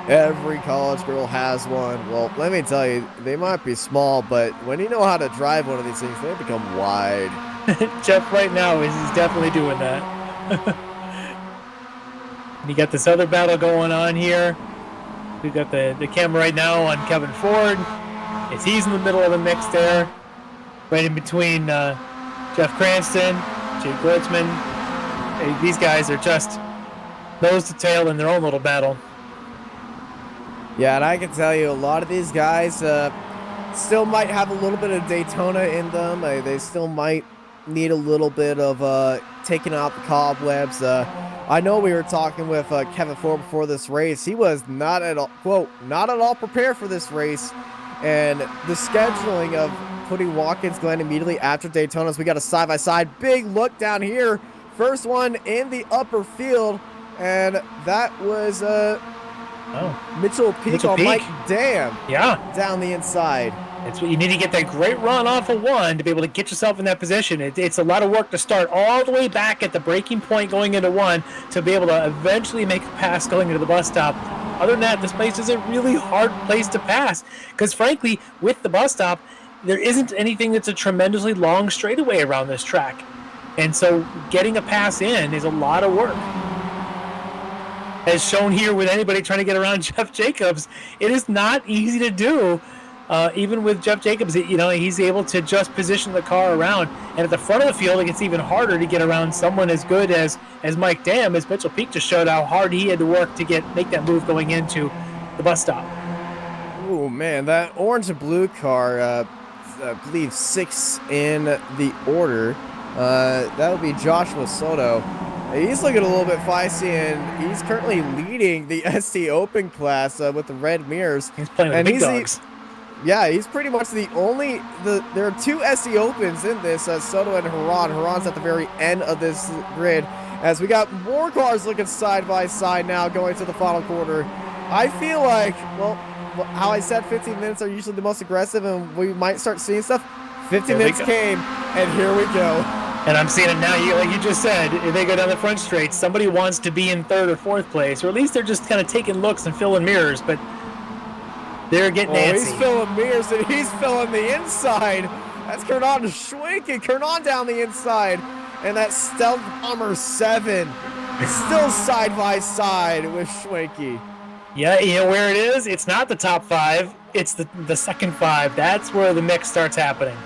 Every college girl has one. Well, let me tell you, they might be small, but when you know how to drive one of these things, they become wide. Jeff right now is definitely doing that. You got this other battle going on here. We've got the camera right now on Kevin Ford. He's in the middle of the mix there. Right in between Jeff Cranston, Jake Glitzman. These guys are just nose to tail in their own little battle. Yeah, and I can tell you a lot of these guys still might have a little bit of Daytona in them. They still might need a little bit of taking out the cobwebs. I know we were talking with Kevin Ford before this race. He was not at all, quote, not at all prepared for this race. And the scheduling of putting Watkins Glen immediately after Daytona, so we got a side-by-side. Big look down here. First one in the upper field. And that was Mitchell Peak on Mike Dam. Yeah. Down the inside. It's what you need to get that great run off of one to be able to get yourself in that position. It's a lot of work to start all the way back at the breaking point going into one to be able to eventually make a pass going into the bus stop. Other than that, this place is a really hard place to pass because, frankly, with the bus stop, there isn't anything that's a tremendously long straightaway around this track. And so getting a pass in is a lot of work. As shown here with anybody trying to get around Jeff Jacobs, it is not easy to do even with Jeff Jacobs, he's able to just position the car around. And at the front of the field, it gets even harder to get around someone as good as Mike Dam, as Mitchell Peak just showed how hard he had to work to make that move going into the bus stop. Oh man, that orange and blue car, I believe 6 in the order. That would be Joshua Soto. He's looking a little bit feisty, and he's currently leading the ST Open class with the red mirrors. He's playing with big dogs. Yeah, he's pretty much the only. There are 2 SC Opens in this, Soto and Haran. Haran's at the very end of this grid, as we got more cars looking side by side now going to the final quarter. I feel like, well, how I said 15 minutes are usually the most aggressive, and we might start seeing stuff. 15 minutes came, and here we go. And I'm seeing it now. Like you just said, if they go down the front straight, somebody wants to be in 3rd or 4th place, or at least they're just kind of taking looks and filling mirrors, but they're getting antsy. He's filling mirrors, and he's filling the inside. That's Kernan Schwenke. Kernan down the inside. And that Stealth Bomber 7 still side by side with Schwenke. Yeah, you know where it is? It's not the top 5. It's the second 5. That's where the mix starts happening.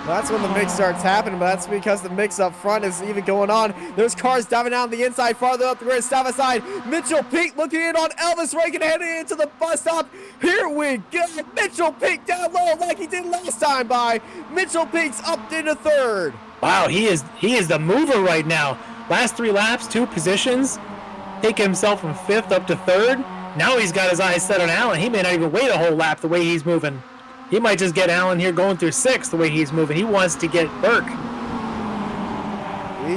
Well, that's when the mix starts happening, but that's because the mix up front is even going on. There's cars diving down the inside, farther up the grid, side by side. Mitchell Peak looking in on Elvis Rankin, heading into the bus stop. Here we go. Mitchell Peak down low like he did last time by. Mitchell Peak's up into 3rd. Wow, he is the mover right now. Last 3 laps, 2 positions, taking himself from 5th up to 3rd. Now he's got his eyes set on Allen. He may not even wait a whole lap the way he's moving. He might just get Allen here going through 6th the way he's moving. He wants to get Burke.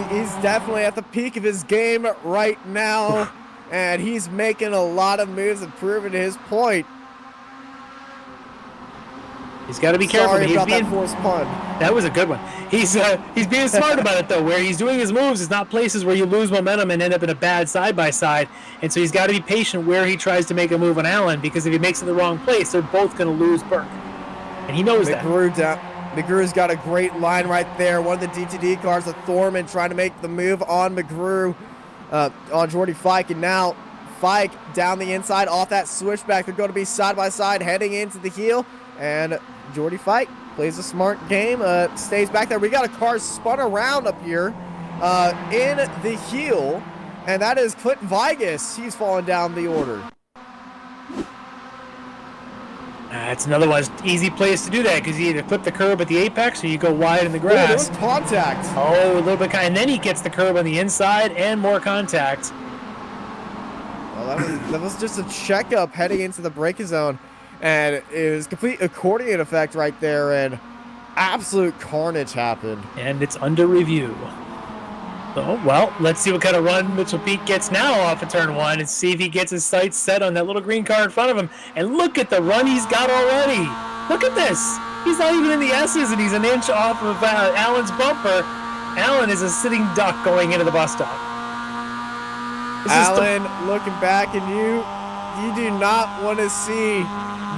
He's definitely at the peak of his game right now, and he's making a lot of moves and proving his point. He's got to be careful. Sorry about that forced pun. That was a good one. He's being smart about it, though. Where he's doing his moves is not places where you lose momentum and end up in a bad side-by-side. And so he's got to be patient where he tries to make a move on Allen, because if he makes it in the wrong place, they're both going to lose Burke. And he knows that. McGrew's got a great line right there. One of the DTD cars, the Thorman, trying to make the move on McGrew, on Jordy Fike. And now Fike down the inside off that switchback. They're going to be side by side heading into the heel. And Jordy Fike plays a smart game, stays back there. We got a car spun around up here in the heel. And that is Clinton Vigas. He's falling down the order. It's another one easy place to do that, because you either clip the curb at the apex or you go wide in the grass. There was contact. Oh, a little bit, and then he gets the curb on the inside and more contact. Well, that was just a checkup heading into the braking zone, and it was complete accordion effect right there, and absolute carnage happened. And it's under review. So, well, let's see what kind of run Mitchell Peak gets now off of turn 1 and see if he gets his sights set on that little green car in front of him. And look at the run he's got already. Look at this. He's not even in the S's, and he's an inch off of Allen's bumper. Allen is a sitting duck going into the bus stop. Allen looking back, and you do not want to see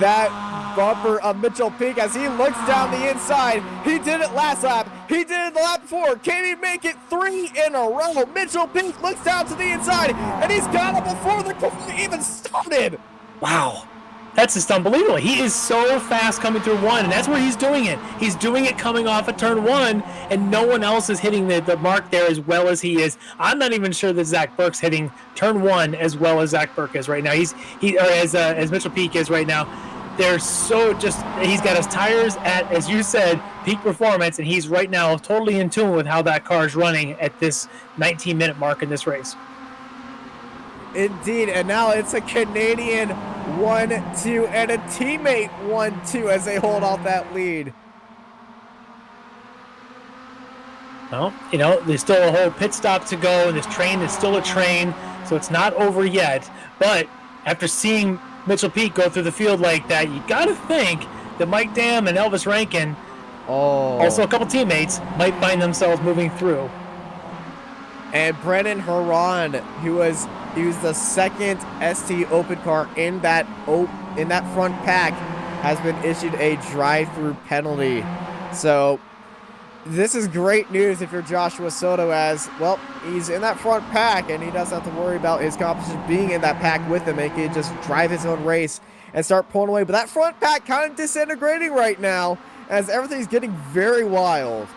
that bumper of Mitchell Peak as he looks down the inside. He did it last lap. He did it the lap before. Can he make it 3 in a row? Mitchell Peak looks down to the inside, and he's got it before the corner even started. Wow. That's just unbelievable. He is so fast coming through 1, and that's where he's doing it. He's doing it coming off of turn 1, and no one else is hitting the mark there as well as he is. I'm not even sure that Zach Burke's hitting turn 1 as well as Zach Burke is right now. As Mitchell Peak is right now. They're so he's got his tires at, as you said, peak performance, and he's right now totally in tune with how that car is running at this 19-minute mark in this race. Indeed, and now it's a Canadian 1-2 and a teammate 1-2 as they hold off that lead. Well, there's still a whole pit stop to go, and this train is still a train, so it's not over yet. But after seeing Mitchell Peak go through the field like that, you got to think that Mike Dam and Elvis Rankin, also a couple teammates, might find themselves moving through. And Brennan Haran, he was the second ST Open car in that front pack, has been issued a drive-through penalty. So this is great news if you're Joshua Soto, as well, he's in that front pack and he doesn't have to worry about his competition being in that pack with him. He can just drive his own race and start pulling away. But that front pack kind of disintegrating right now as everything's getting very wild.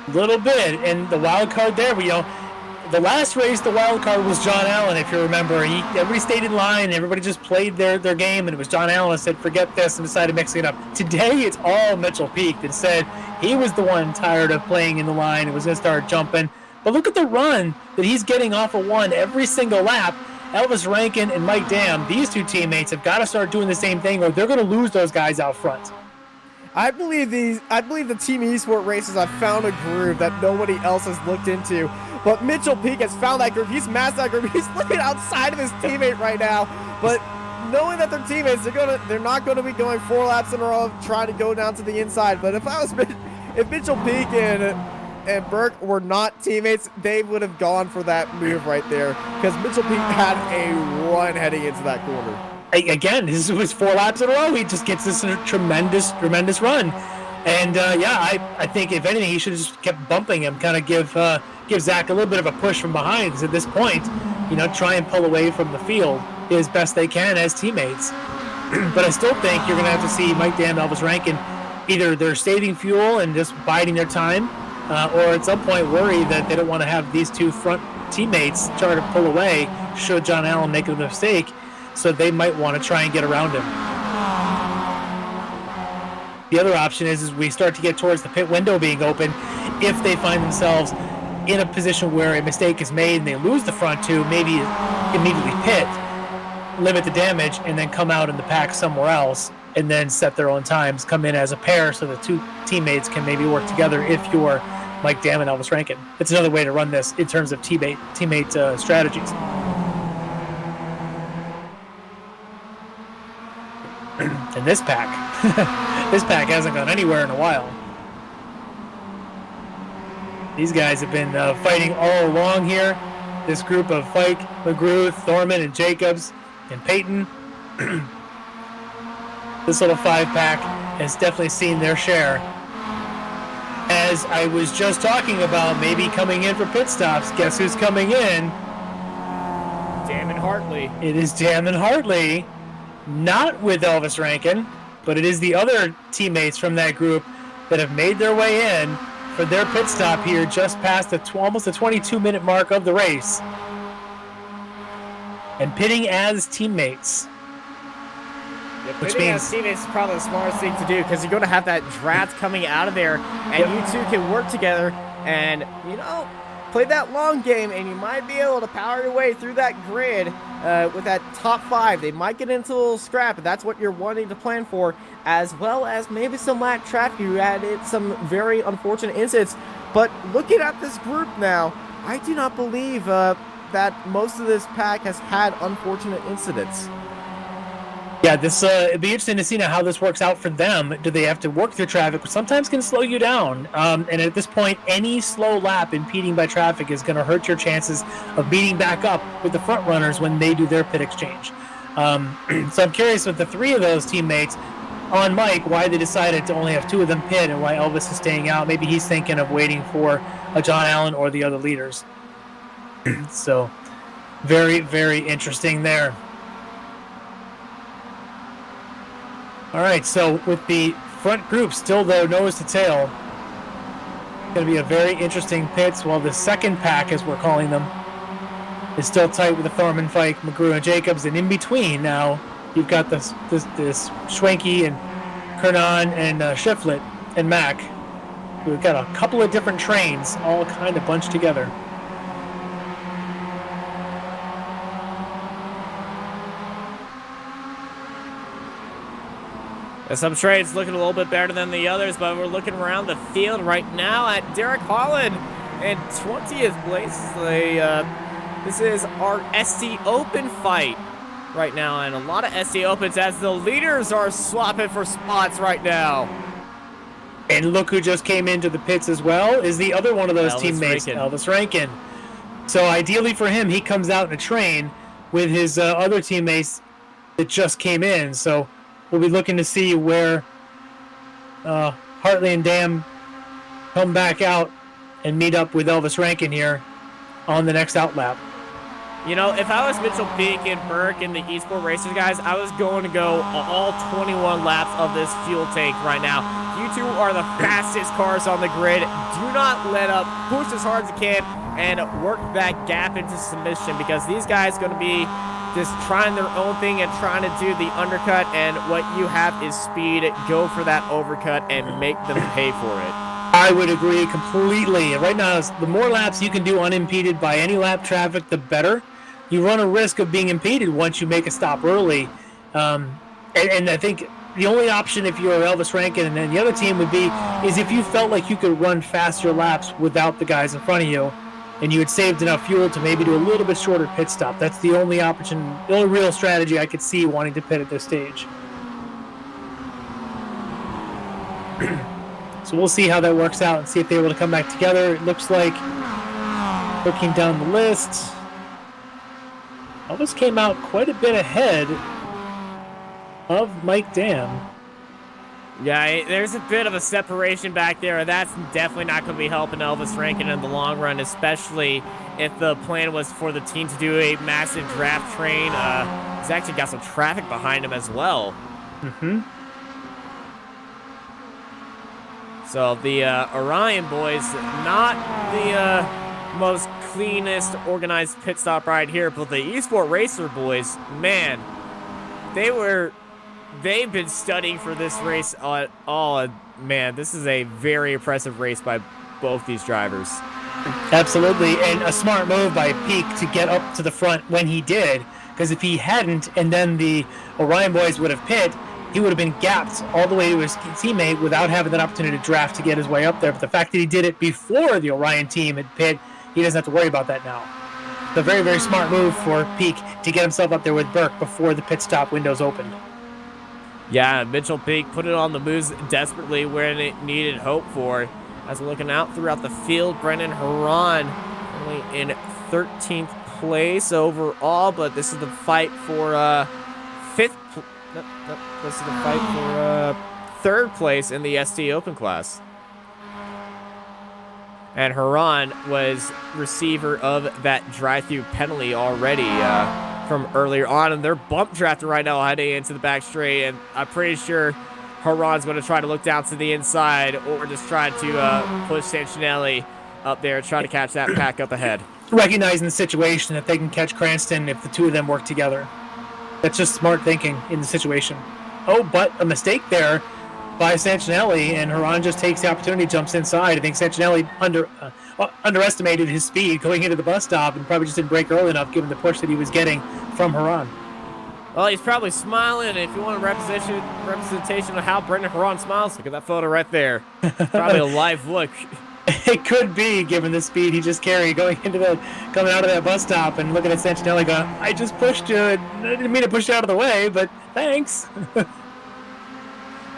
A little bit, and the wild card there, the last race, the wild card was John Allen, if you remember. Everybody stayed in line, everybody just played their game, and it was John Allen that said, forget this, and decided to mix it up. Today, it's all Mitchell Peak that said he was the one tired of playing in the line and was going to start jumping. But look at the run that he's getting off of one every single lap. Elvis Rankin and Mike Dam, these two teammates have got to start doing the same thing, or they're going to lose those guys out front. I believe the Team Esports races have found a groove that nobody else has looked into. But Mitchell Peak has found that groove. He's mastered that groove. He's looking outside of his teammate right now. But knowing that they're teammates, they're not going to be going 4 laps in a row trying to go down to the inside. But if Mitchell Peak and Burke were not teammates, they would have gone for that move right there, because Mitchell Peak had a run heading into that corner. Again, this was 4 laps in a row. He just gets this tremendous run. And I think if anything, he should have just kept bumping him, kind of give Zach a little bit of a push from behind. Because at this point, try and pull away from the field as best they can as teammates. But I still think you're going to have to see Mike Dam, Elvis Rankin, either they're saving fuel and just biding their time, or at some point worry that they don't want to have these two front teammates try to pull away should John Allen make a mistake. So they might want to try and get around him. The other option is we start to get towards the pit window being open. If they find themselves in a position where a mistake is made and they lose the front two, maybe immediately pit, limit the damage, and then come out in the pack somewhere else, and then set their own times, come in as a pair so the two teammates can maybe work together if you're Mike Dam and Elvis Rankin. It's another way to run this in terms of teammate strategies. And this pack hasn't gone anywhere in a while. These guys have been fighting all along here. This group of Fike, McGrew, Thorman, and Jacobs, and Peyton. This little 5-pack has definitely seen their share. As I was just talking about maybe coming in for pit stops, guess who's coming in? Damon Hartley. It is Damon Hartley. Not with Elvis Rankin, but it is the other teammates from that group that have made their way in for their pit stop here just past almost the 22-minute mark of the race. And pitting as teammates. Yeah, which means as teammates is probably the smartest thing to do, because you're going to have that draft coming out of there, and you two can work together and, play that long game, and you might be able to power your way through that grid with that top 5. They might get into a little scrap, but that's what you're wanting to plan for, as well as maybe some lack traffic. You added some very unfortunate incidents, but looking at this group now, I do not believe that most of this pack has had unfortunate incidents. Yeah, it'd be interesting to see now how this works out for them. Do they have to work through traffic, which sometimes can slow you down? And at this point, any slow lap impeding by traffic is going to hurt your chances of beating back up with the front runners when they do their pit exchange. So I'm curious with the 3 of those teammates on Mike, why they decided to only have 2 of them pit and why Elvis is staying out. Maybe he's thinking of waiting for a John Allen or the other leaders. So very, very interesting there. All right, so with the front group still, though, nose to tail, going to be a very interesting pits, while the second pack, as we're calling them, is still tight with the Thorman, Fike, McGrew, and Jacobs. And in between now, you've got this Schwenke and Kernan and Shiflett and Mack. We've got a couple of different trains all kind of bunched together. Some trades looking a little bit better than the others, but we're looking around the field right now at Derek Holland in 20th place. This is our SC Open fight right now, and a lot of SC Opens as the leaders are swapping for spots right now. And look who just came into the pits as well, is the other one of those teammates, Rankin. Elvis Rankin. So ideally for him, he comes out in a train with his other teammates that just came in. So we'll be looking to see where Hartley and Dam come back out and meet up with Elvis Rankin here on the next outlap. You know, if I was Mitchell Peak and Burke and the Esports Racers guys, I was going to go all 21 laps of this fuel tank right now. You two are the fastest cars on the grid. Do not let up. Push as hard as you can and work that gap into submission, because these guys are going to be just trying their own thing and trying to do the undercut, and what you have is speed. Go for that overcut and make them pay for it. I would agree completely. Right now, the more laps you can do unimpeded by any lap traffic, the better. You run a risk of being impeded once you make a stop early. And I think the only option if you're Elvis Rankin and then the other team would be is if you felt like you could run faster laps without the guys in front of you and you had saved enough fuel to maybe do a little bit shorter pit stop. That's the only option, the only real strategy I could see wanting to pit at this stage. So we'll see how that works out and see if they're able to come back together. It looks like, looking down the list, Elvis came out quite a bit ahead of Mike Dam. Yeah, there's a bit of a separation back there. That's definitely not going to be helping Elvis Rankin in the long run, especially if the plan was for the team to do a massive draft train. He's actually got some traffic behind him as well. Mm-hmm. So the Orion boys, not the most cleanest organized pit stop right here, but the Esports Racer boys, man, they've been studying for this race all. Man, this is a very impressive race by both these drivers. Absolutely, and a smart move by Peak to get up to the front when he did, because if he hadn't, and then the Orion boys would have pit, he would have been gapped all the way to his teammate without having that opportunity to draft to get his way up there. But the fact that he did it before the Orion team had pit, he doesn't have to worry about that now. It's a very, very smart move for Peak to get himself up there with Burke before the pit stop windows opened. Yeah, Mitchell Peak put it on the moves desperately when it needed hope for. As looking out throughout the field, Brendan Huron only in 13th place overall, but this is the fight for this is the fight for third place in the ST Open class. And Huron was receiver of that drive-through penalty already from earlier on, and they're bump drafting right now heading into the back straight, and I'm pretty sure Huron's going to try to look down to the inside or just try to push Sanchinelli up there, try to catch that pack up ahead. Recognizing the situation that they can catch Cranston if the two of them work together. That's just smart thinking in the situation. Oh, but a mistake there by Sanchinelli, and Huron just takes the opportunity, jumps inside. I think Sanchinelli underestimated his speed going into the bus stop and probably just didn't brake early enough given the push that he was getting from Huron. Well, he's probably smiling. If you want a representation of how Brendan Huron smiles, look at that photo right there. Probably a live look. It could be, given the speed he just carried coming out of that bus stop, and looking at Sanchinelli going, I just pushed you. I didn't mean to push you out of the way, but thanks.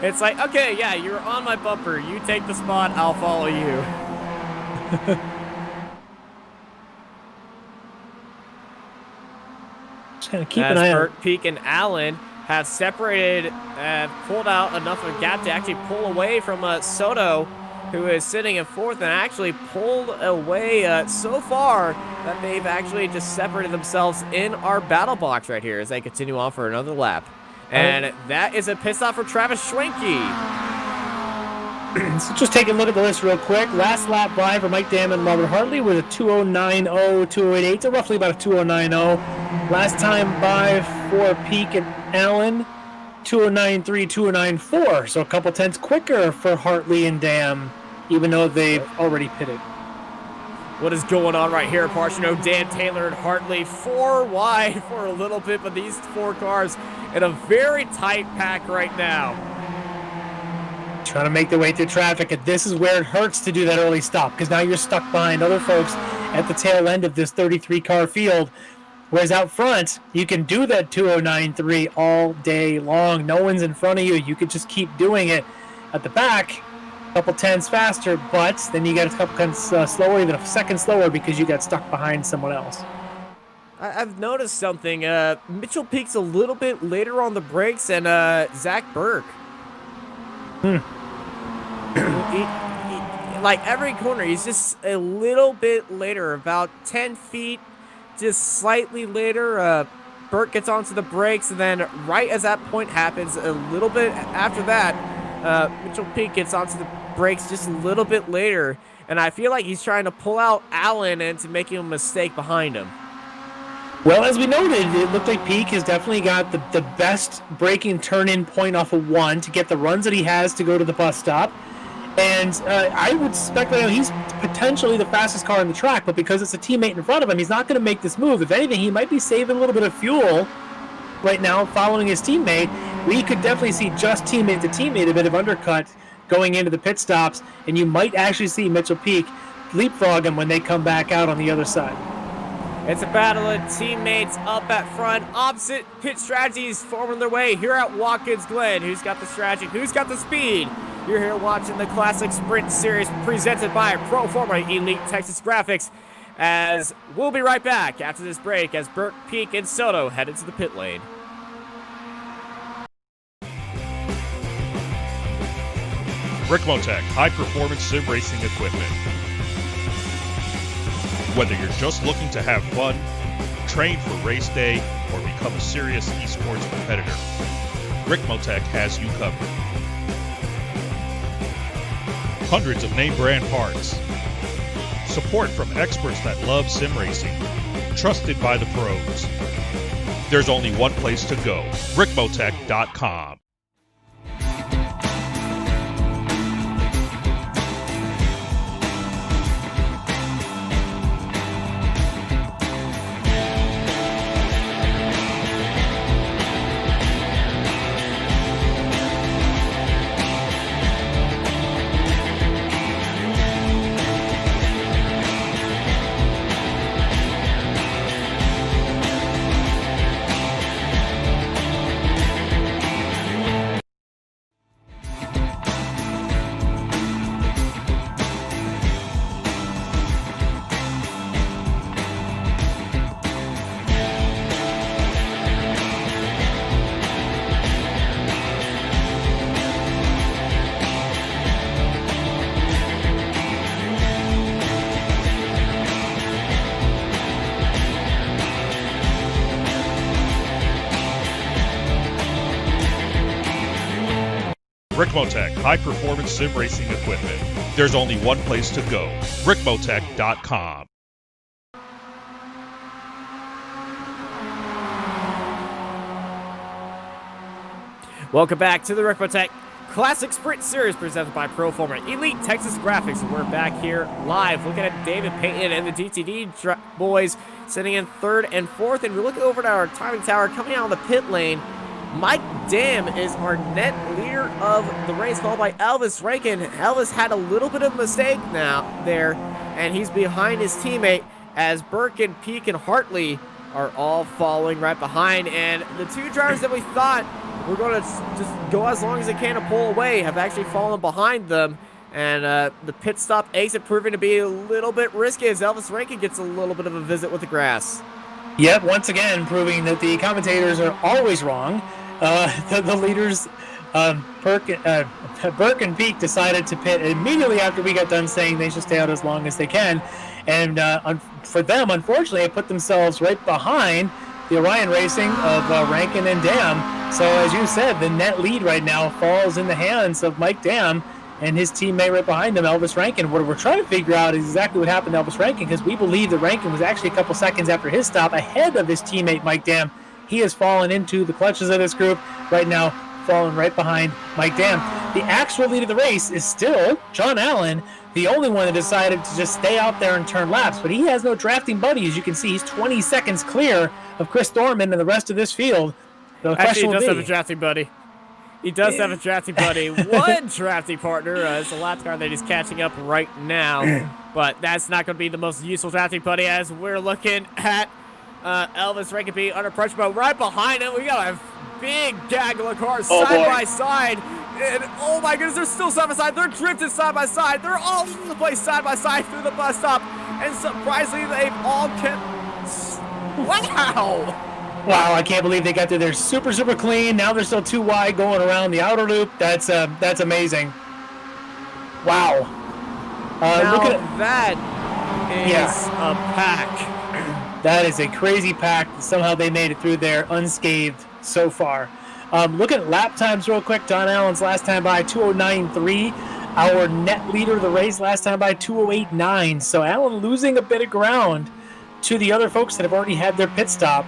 It's like, okay, yeah, you're on my bumper. You take the spot, I'll follow you. Just kind of keep an eye on. Peak and Allen have separated, pulled out enough of a gap to actually pull away from Soto, who is sitting in fourth, and actually pulled away so far that they've actually just separated themselves in our battle box right here as they continue on for another lap. And that is a pit stop for Travis Schwenke. So just taking a look at the list real quick. Last lap by for Mike Dam and Robert Hartley was a 2:09.0, 2:08, so roughly about a 2:09.0. Last time by for Peak and Allen, 2:09.3, 2:09.4, so a couple tenths quicker for Hartley and Dam, even though they've already pitted. What is going on right here, Parchino? Dan Taylor and Hartley 4 wide for a little bit, but these four cars in a very tight pack right now. Trying to make their way through traffic, and this is where it hurts to do that early stop, because now you're stuck behind other folks at the tail end of this 33-car field, whereas out front, you can do that 2:09.3 all day long. No one's in front of you. You could just keep doing it. At the back, a couple tenths faster, but then you get a couple tenths slower, even a second slower, because you got stuck behind someone else. I've noticed something. Mitchell Peak's a little bit later on the brakes than Zach Burke. Like every corner, he's just a little bit later, about 10 feet just slightly later, Burt gets onto the brakes, and then right as that point happens, a little bit after that, Mitchell Peak gets onto the brakes just a little bit later, and I feel like he's trying to pull out Allen into making a mistake behind him. Well, as we noted, it looked like Peak has definitely got the best braking turn-in point off of 1 to get the runs that he has to go to the bus stop. And I would speculate he's potentially the fastest car on the track, but because it's a teammate in front of him, he's not going to make this move. If anything, he might be saving a little bit of fuel right now following his teammate. We could definitely see just teammate to teammate, a bit of undercut going into the pit stops, and you might actually see Mitchell Peak leapfrog him when they come back out on the other side. It's a battle of teammates up at front. Opposite pit strategies forming their way here at Watkins Glen. Who's got the strategy? Who's got the speed? You're here watching the Classic Sprint Series presented by Pro Forma Elite Texas Graphics. As we'll be right back after this break as Burt, Peak, and Soto head into the pit lane. Ricmotech high-performance sim racing equipment. Whether you're just looking to have fun, train for race day, or become a serious esports competitor, Ricmotech has you covered. Hundreds of name brand parts. Support from experts that love sim racing. Trusted by the pros. There's only one place to go, Ricmotech.com. Ricmotech high-performance sim racing equipment. There's only one place to go, Ricmotech.com. Welcome back to the Ricmotech Classic Sprint Series presented by Pro Forma Elite Texas Graphics. And we're back here live looking at David Payton and the DTD boys sitting in 3rd and 4th. And we're looking over at our timing tower coming out of the pit lane. Mike Dam is our net leader of the race, followed by Elvis Rankin. Elvis had a little bit of a mistake now there, and he's behind his teammate as Burke and Peak and Hartley are all following right behind. And the two drivers that we thought were going to just go as long as they can to pull away have actually fallen behind them. And the pit stop exit proving to be a little bit risky as Elvis Rankin gets a little bit of a visit with the grass. Yep, once again, proving that the commentators are always wrong. The leaders, Burke and Peak, decided to pit immediately after we got done saying they should stay out as long as they can. And for them, unfortunately, they put themselves right behind the Orion Racing of Rankin and Dam. So, as you said, the net lead right now falls in the hands of Mike Dam and his teammate right behind him, Elvis Rankin. What we're trying to figure out is exactly what happened to Elvis Rankin, because we believe that Rankin was actually a couple seconds after his stop ahead of his teammate Mike Dam. He has fallen into the clutches of this group right now, falling right behind Mike Dam. The actual lead of the race is still John Allen, the only one that decided to just stay out there and turn laps. But he has no drafting buddy. As you can see, he's 20 seconds clear of Chris Thorman and the rest of this field. The Actually, he does have a drafting buddy. He does have a drafting buddy. One drafting partner. It's a lap car that he's catching up right now. But that's not going to be the most useful drafting buddy as we're looking at Elvis Rankin being under pressure. But right behind him, we got a big gaggle of cars side by side. And oh my goodness, they're still side by side. They're drifting side by side. They're all over the place side by side through the bus stop. And surprisingly, they've all kept... Wow! Wow, I can't believe they got there super, super clean. Now they're still too wide going around the outer loop. That's amazing. Wow. Now look at that is a pack. That is a crazy pack. Somehow they made it through there unscathed so far. Look at lap times real quick. John Allen's last time by 2:09.3. Our net leader of the race last time by 2:08.9. So Allen losing a bit of ground to the other folks that have already had their pit stop.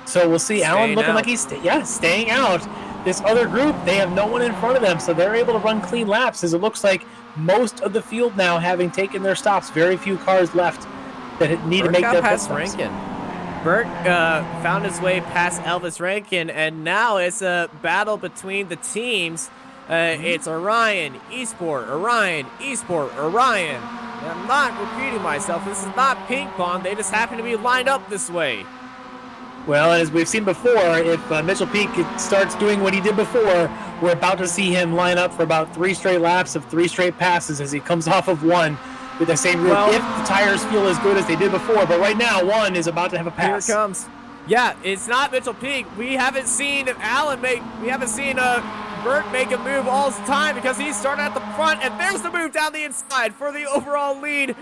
So we'll see Allen looking like he's staying out. This other group, they have no one in front of them, so they're able to run clean laps, as it looks like most of the field now having taken their stops. Very few cars left that need to make their pit stops. Burt found his way past Elvis Rankin, and now it's a battle between the teams. It's Orion, Esport, Orion. I'm not repeating myself. This is not ping pong. They just happen to be lined up this way. Well, as we've seen before, if Mitchell Peak starts doing what he did before, we're about to see him line up for about 3 straight laps of 3 straight passes as he comes off of one with the same group, if the tires feel as good as they did before. But right now, one is about to have a pass. Here it comes. Yeah, it's not Mitchell Peak. We haven't seen Burt make a move all the time because he started at the front, and there's the move down the inside for the overall lead.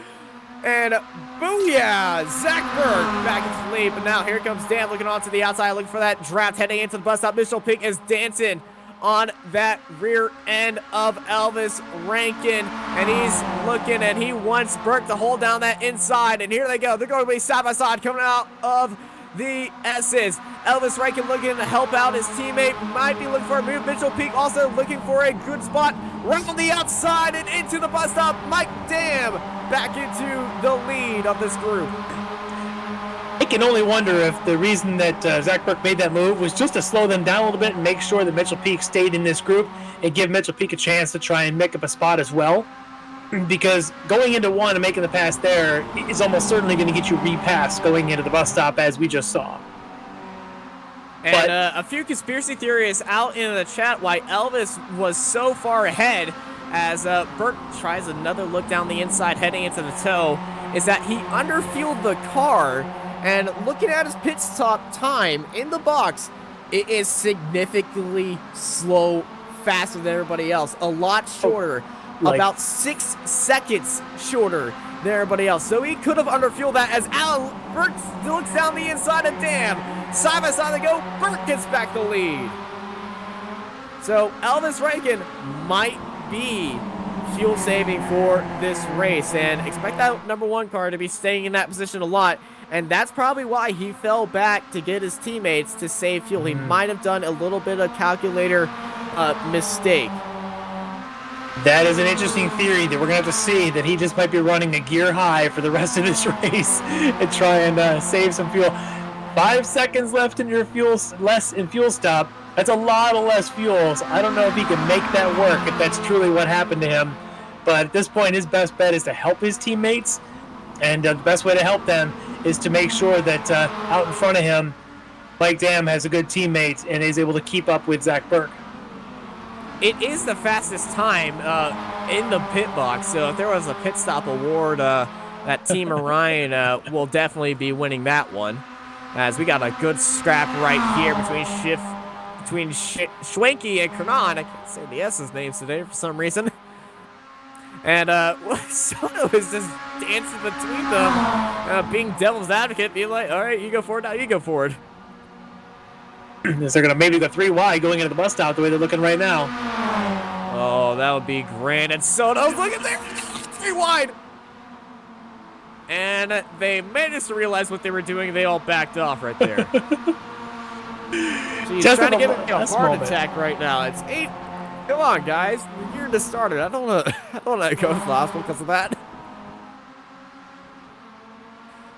And booyah! Zach Burt back into the lead, but now here comes Dan looking onto the outside, looking for that draft, heading into the bus stop. Mitchell Peak is dancing on that rear end of Elvis Rankin, and he's looking, and he wants Burt to hold down that inside, and here they go. They're going to be side by side coming out of the S's. Elvis Rankin looking to help out his teammate, might be looking for a move. Mitchell Peak also looking for a good spot right on the outside and into the bus stop. Mike Dam back into the lead of this group. I can only wonder if the reason that Zach Burke made that move was just to slow them down a little bit and make sure that Mitchell Peak stayed in this group and give Mitchell Peak a chance to try and make up a spot as well. Because going into one and making the pass there is almost certainly going to get you repassed going into the bus stop, as we just saw. And a few conspiracy theories out in the chat why Elvis was so far ahead as Burt tries another look down the inside heading into the toe is that he underfueled the car, and looking at his pit stop time in the box, it is significantly faster than everybody else. A lot shorter. About 6 seconds shorter than everybody else. So he could have underfueled that as Alan Burt looks down the inside and damn, side by side they go. Burt gets back the lead. So Elvis Rankin might be fuel saving for this race, and expect that number 1 car to be staying in that position a lot. And that's probably why he fell back to get his teammates to save fuel. He might have done a little bit of calculator mistake. That is an interesting theory that we're going to have to see, that he just might be running a gear high for the rest of this race and try and save some fuel. 5 seconds left in your fuel stop. That's a lot of less fuels. I don't know if he can make that work, if that's truly what happened to him. But at this point, his best bet is to help his teammates. And the best way to help them is to make sure that out in front of him, Mike Dam has a good teammate and is able to keep up with Zach Burke. It is the fastest time in the pit box, so if there was a pit stop award, that Team Orion will definitely be winning that one. As we got a good scrap right here between Schwenke and Kernan. I can't say the S's names today for some reason. And Soto is just dancing between them, being devil's advocate, being like, all right, you go forward, now you go forward. They're going to maybe go 3 wide going into the bus stop the way they're looking right now. Oh, that would be grand. And Soto's looking there. 3 wide. And they managed to realize what they were doing. They all backed off right there. She's trying to give me a heart attack right now. It's 8. Come on, guys. The year just started. I don't want to go to the hospital because of that.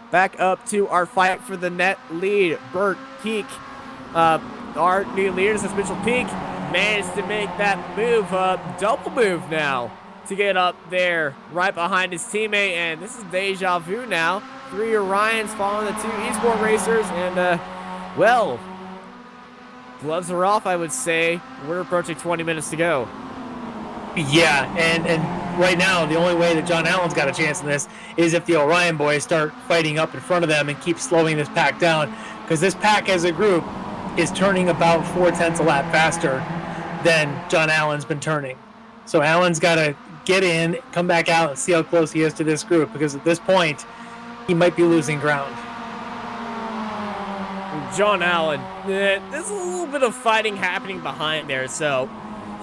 Back up to our fight for the net lead. Burt Peak. Our new leaders, as Mitchell Peak, managed to make that move, double move now, to get up there right behind his teammate, and this is deja vu now. 3 Orions following the 2 Esports racers, and, well, gloves are off, I would say. We're approaching 20 minutes to go. Yeah, and right now, the only way that John Allen's got a chance in this is if the Orion boys start fighting up in front of them and keep slowing this pack down, because this pack as a group is turning about 4/10 a lap faster than John Allen's been turning. So Allen's got to get in, come back out, and see how close he is to this group, because at this point, he might be losing ground. John Allen, there's a little bit of fighting happening behind there, so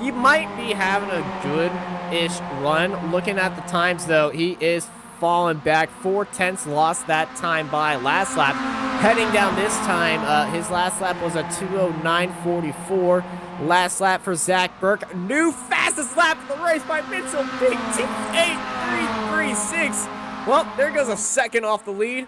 he might be having a good-ish run. Looking at the times, though, he is falling back. 4/10 lost that time by last lap. Heading down this time, his last lap was a 2:09.44. Last lap for Zach Burke. New fastest lap of the race by Mitchell. Big 2:08.336. Well, there goes a second off the lead.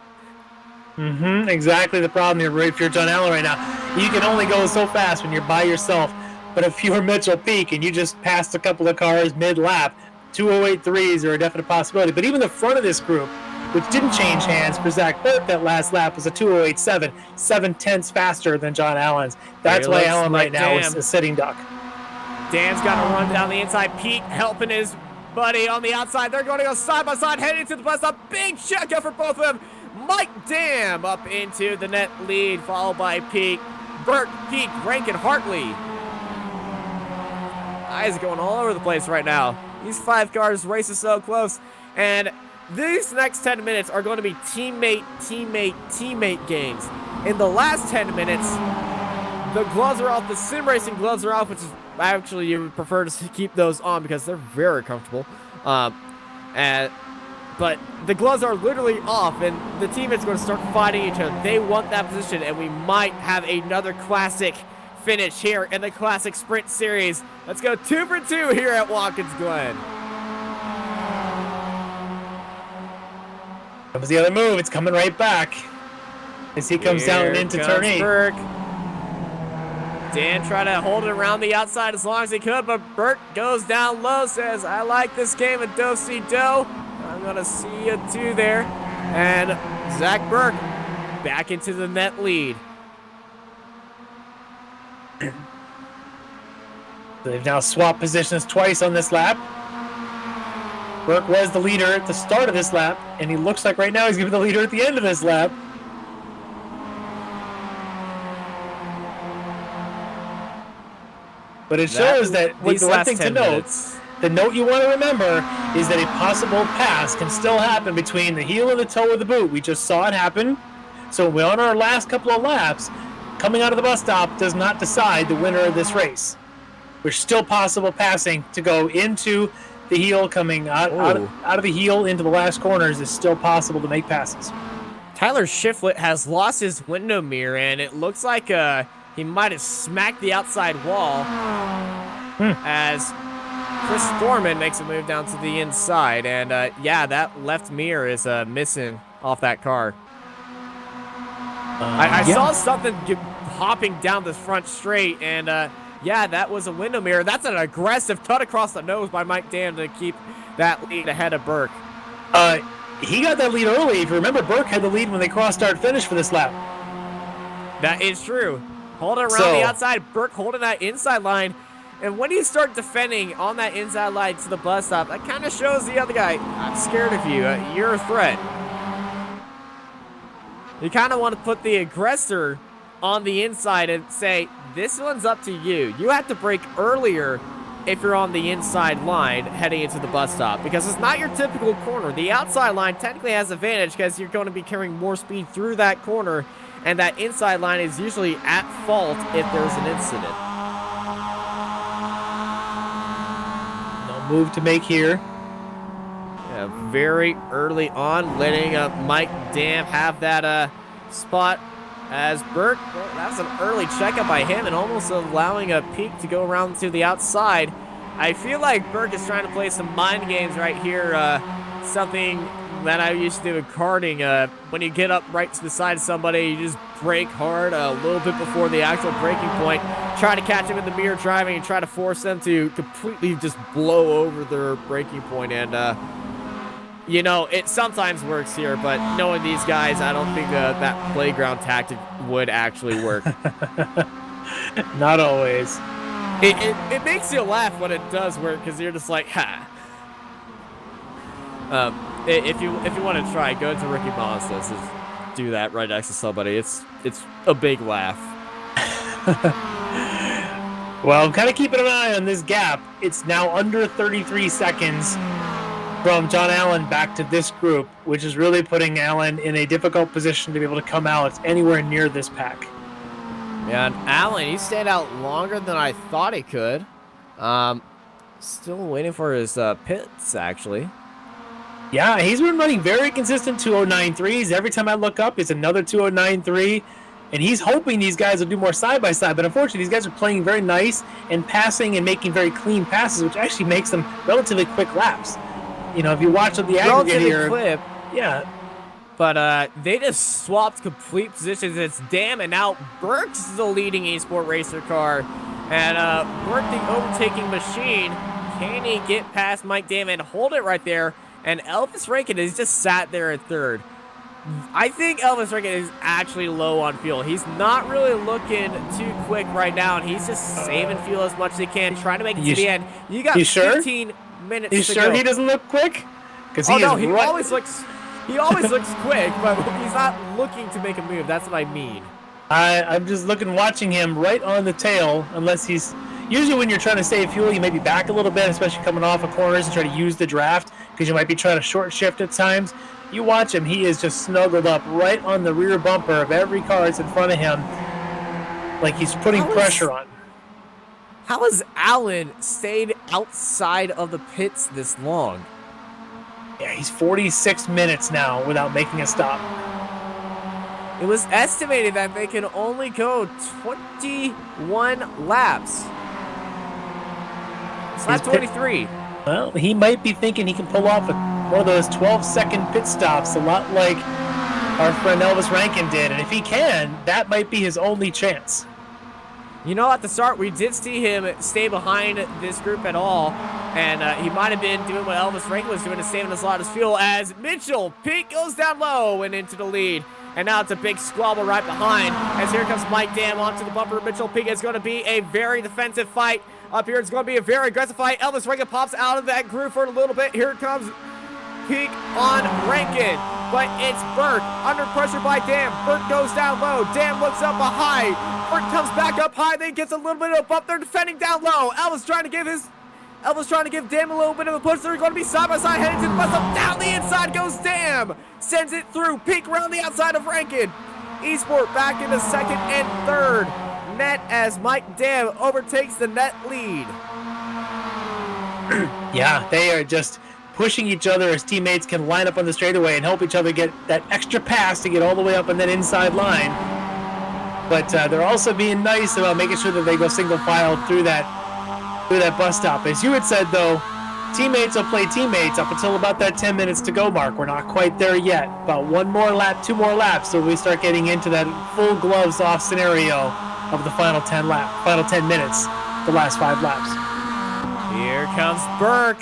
Exactly the problem here if you're John Allen right now. You can only go so fast when you're by yourself. But if you were Mitchell Peak and you just passed a couple of cars mid-lap, 2:08.3s are a definite possibility. But even the front of this group, which didn't change hands for Zach Burke, that last lap was a 2:08.7, 7/10 faster than John Allen's. That's why Allen right now is a sitting duck. Dan's got to run down the inside. Pete helping his buddy on the outside. They're going to go side by side, heading to the bus stop. Big checkup for both of them. Mike Dam up into the net lead, followed by Pete. Burke, Pete, Rankin, Hartley. Eyes going all over the place right now. These 5 cars race is so close. And these next 10 minutes are going to be teammate games. In the last 10 minutes, the gloves are off. The sim racing gloves are off, which is actually you would prefer to keep those on because they're very comfortable. But the gloves are literally off, and the teammates are going to start fighting each other. They want that position, and we might have another classic finish here in the Classic Sprint Series. Let's go 2 for 2 here at Watkins Glen. That was the other move. It's coming right back as he comes down into turn 8. Burke. Dan tried to hold it around the outside as long as he could, but Burke goes down low, says, I like this game of do-si-do. I'm going to see you too there. And Zach Burke back into the net lead. They've now swapped positions twice on this lap. Burke was the leader at the start of this lap, and he looks like right now he's going to be the leader at the end of this lap. But it shows that the one thing to note, the note you want to remember is that a possible pass can still happen between the heel and the toe of the boot. We just saw it happen. So on our last couple of laps, coming out of the bus stop does not decide the winner of this race. There's still possible passing to go into the heel, coming out of the heel into the last corners is still possible to make passes. Tyler Shiflett has lost his window mirror, and it looks like he might have smacked the outside wall as Chris Thorman makes a move down to the inside. And yeah, that left mirror is missing off that car. I saw something hopping down the front straight, and yeah, that was a window mirror. That's an aggressive cut across the nose by Mike Dam to keep that lead ahead of Burke. He got that lead early. If you remember, Burke had the lead when they crossed start finish for this lap. That is true. Holding around the outside, Burke holding that inside line. And when you start defending on that inside line to the bus stop, that kind of shows the other guy, I'm scared of you. You're a threat. You kind of want to put the aggressor on the inside and say, this one's up to you. You have to brake earlier if you're on the inside line heading into the bus stop, because it's not your typical corner. The outside line technically has advantage because you're going to be carrying more speed through that corner, and that inside line is usually at fault if there's an incident. No move to make here. Yeah, very early on, letting Mike Dam have that spot as Burke. Well, that's an early checkup by him and almost allowing a peak to go around to the outside. I feel like Burke is trying to play some mind games right here. Something that I used to do in karting. When you get up right beside somebody, you just brake hard a little bit before the actual braking point. Try to catch them in the mirror driving and try to force them to completely just blow over their braking point. And you know, it sometimes works here, but knowing these guys, I don't think that playground tactic would actually work. Not always. It makes you laugh when it does work, because you're just like, ha. If you want to try, go to Ricky Monsters and do that right next to somebody. It's a big laugh. Well, I'm kind of keeping an eye on this gap. It's now under 33 seconds from John Allen back to this group, which is really putting Allen in a difficult position to be able to come out anywhere near this pack. Yeah, and Allen, he stayed out longer than I thought he could. Still waiting for his pits, actually. Yeah, he's been running very consistent 209.3s. Every time I look up, it's another 209.3. And he's hoping these guys will do more side-by-side. But unfortunately, these guys are playing very nice and passing and making very clean passes, which actually makes them relatively quick laps. You know, if you watch the aggregate here. Clip. Yeah. But they just swapped complete positions. It's Dam, and now Burke's the leading eSport racer car. And Burke, the overtaking machine, can he get past Mike Dam and hold it right there? And Elvis Rankin has just sat there at third. I think Elvis Rankin is actually low on fuel. He's not really looking too quick right now, and he's just saving fuel as much as he can, trying to make it to the end. You got 15 minutes to go. You sure he doesn't look quick? He always looks quick, but he's not looking to make a move. That's what I mean. I'm just watching him right on the tail, unless he's... Usually when you're trying to save fuel, you maybe back a little bit, especially coming off of corners and try to use the draft, because you might be trying to short shift at times. You watch him, he is just snuggled up right on the rear bumper of every car that's in front of him, like he's putting pressure on. How has Allen stayed outside of the pits this long? Yeah, he's 46 minutes now without making a stop. It was estimated that they can only go 21 laps. It's lap 23. Well, he might be thinking he can pull off one of those 12-second pit stops, a lot like our friend Elvis Rankin did. And if he can, that might be his only chance. You know, at the start, we did see him stay behind this group at all. And he might have been doing what Elvis Rankin was doing to save a lot of fuel as Mitchell Peak goes down low and into the lead. And now it's a big squabble right behind as here comes Mike Dam onto the bumper. Mitchell Peak. It's going to be a very defensive fight. Up here, it's going to be a very aggressive fight. Elvis Rankin pops out of that groove for a little bit. Here comes Peak on Rankin. But it's Burke under pressure by Dam. Burke goes down low. Dam looks up high. Burke comes back up high. Then gets a little bit of a bump. They're defending down low. Elvis trying to give Dam a little bit of a push. They're going to be side by side heading to the bus up. Down the inside goes Dam. Sends it through. Peak around the outside of Rankin. Esport back into second and third. Net as Mike Dam overtakes the net lead. Yeah, they are just pushing each other as teammates can line up on the straightaway and help each other get that extra pass to get all the way up on that inside line. But they're also being nice about making sure that they go single file through that bus stop. As you had said, though, teammates will play teammates up until about that 10 minutes to go mark. We're not quite there yet. About one more lap, 2 more laps, so we start getting into that full gloves off scenario of the final 10 minutes, the last 5 laps. Here comes Burke.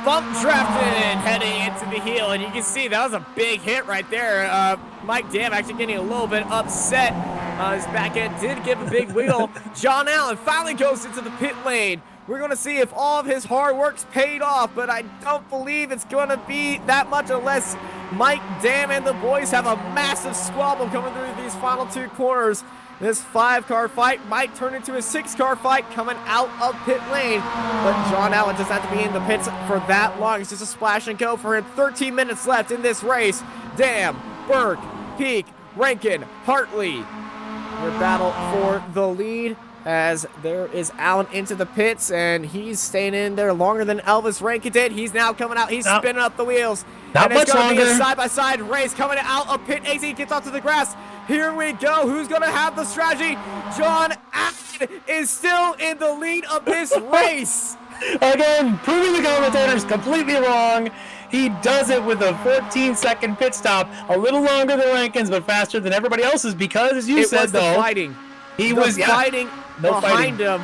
Bump drafted, heading into the heel, and you can see that was a big hit right there. Mike Dam actually getting a little bit upset. His back end did give a big wiggle. John Allen finally goes into the pit lane. We're going to see if all of his hard work's paid off, but I don't believe it's going to be that much unless Mike Dam and the boys have a massive squabble coming through these final 2 corners. This 5-car fight might turn into a 6-car fight coming out of pit lane, but John Allen doesn't have to be in the pits for that long. It's just a splash and go for him. 13 minutes left in this race. Dam, Burke, Peak, Rankin, Hartley. Their battle for the lead as there is Allen into the pits, and he's staying in there longer than Elvis Rankin did. He's now coming out. He's spinning up the wheels. Not much longer. It's going to be a side-by-side race coming out of pit exit. He gets onto the grass. Here we go. Who's going to have the strategy? John Allen is still in the lead of this race. Again, proving the commentators completely wrong. He does it with a 14-second pit stop, a little longer than Rankin's, but faster than everybody else's because, as you said, though, fighting behind him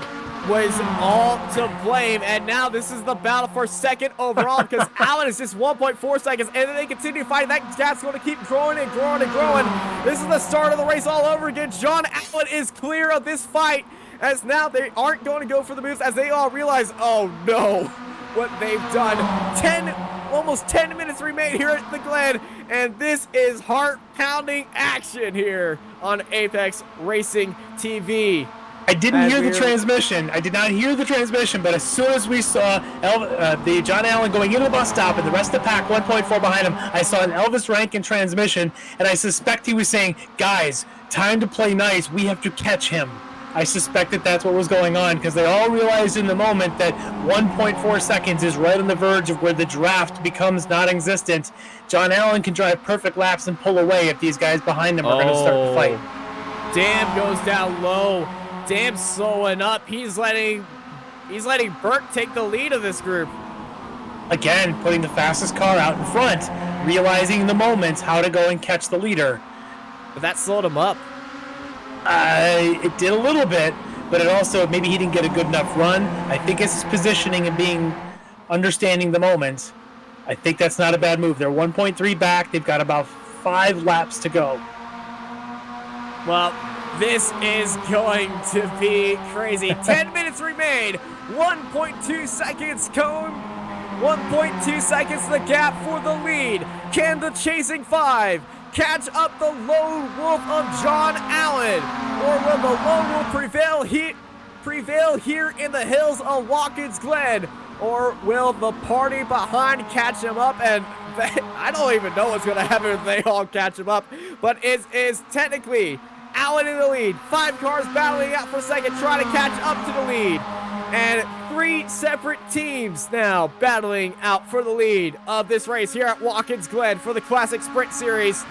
was all to blame, and now this is the battle for second overall because Allen is just 1.4 seconds, and then they continue fighting. That gap's going to keep growing and growing and growing. This is the start of the race all over again. John Allen is clear of this fight, as now they aren't going to go for the moves as they all realize, oh no, what they've done. Almost 10 minutes remain here at the Glen, and this is heart-pounding action here on Apex Racing TV. I didn't hear the we're- transmission. I did not hear the transmission, but as soon as we saw the John Allen going into the bus stop and the rest of the pack 1.4 behind him, I saw an Elvis Rankin transmission, and I suspect he was saying, guys, time to play nice. We have to catch him. I suspect that that's what was going on, because they all realized in the moment that 1.4 seconds is right on the verge of where the draft becomes non-existent. John Allen can drive perfect laps and pull away if these guys behind him are going to start the fight. Dam goes down low. Dam's slowing up. He's letting Burke take the lead of this group. Again, putting the fastest car out in front, realizing in the moment how to go and catch the leader. But that slowed him up. It did a little bit, but it also, maybe he didn't get a good enough run. I think it's his positioning and understanding the moment. I think that's not a bad move. They're 1.3 back. They've got about 5 laps to go. Well, this is going to be crazy. 10 minutes remain. 1.2 seconds going. 1.2 seconds the gap for the lead. Can the chasing 5 catch up the lone wolf of John Allen? Or will the lone wolf prevail here in the hills of Watkins Glen? Or will the party behind catch him up? And I don't even know what's going to happen if they all catch him up. But it is technically Allen in the lead. 5 cars battling out for a second, trying to catch up to the lead. And 3 separate teams now battling out for the lead of this race here at Watkins Glen for the Classic Sprint Series.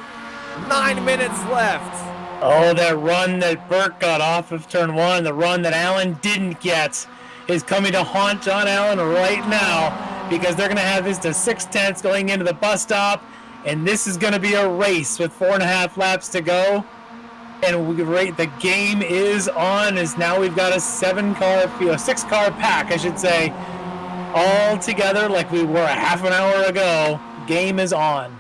9 minutes left. Oh, that run that Burke got off of turn 1, the run that Allen didn't get, is coming to haunt John Allen right now, because they're going to have this to 6/10 going into the bus stop, and this is going to be a race with 4.5 laps to go. And the game is on, as now we've got a 6-car pack, I should say, all together like we were a half an hour ago. Game is on.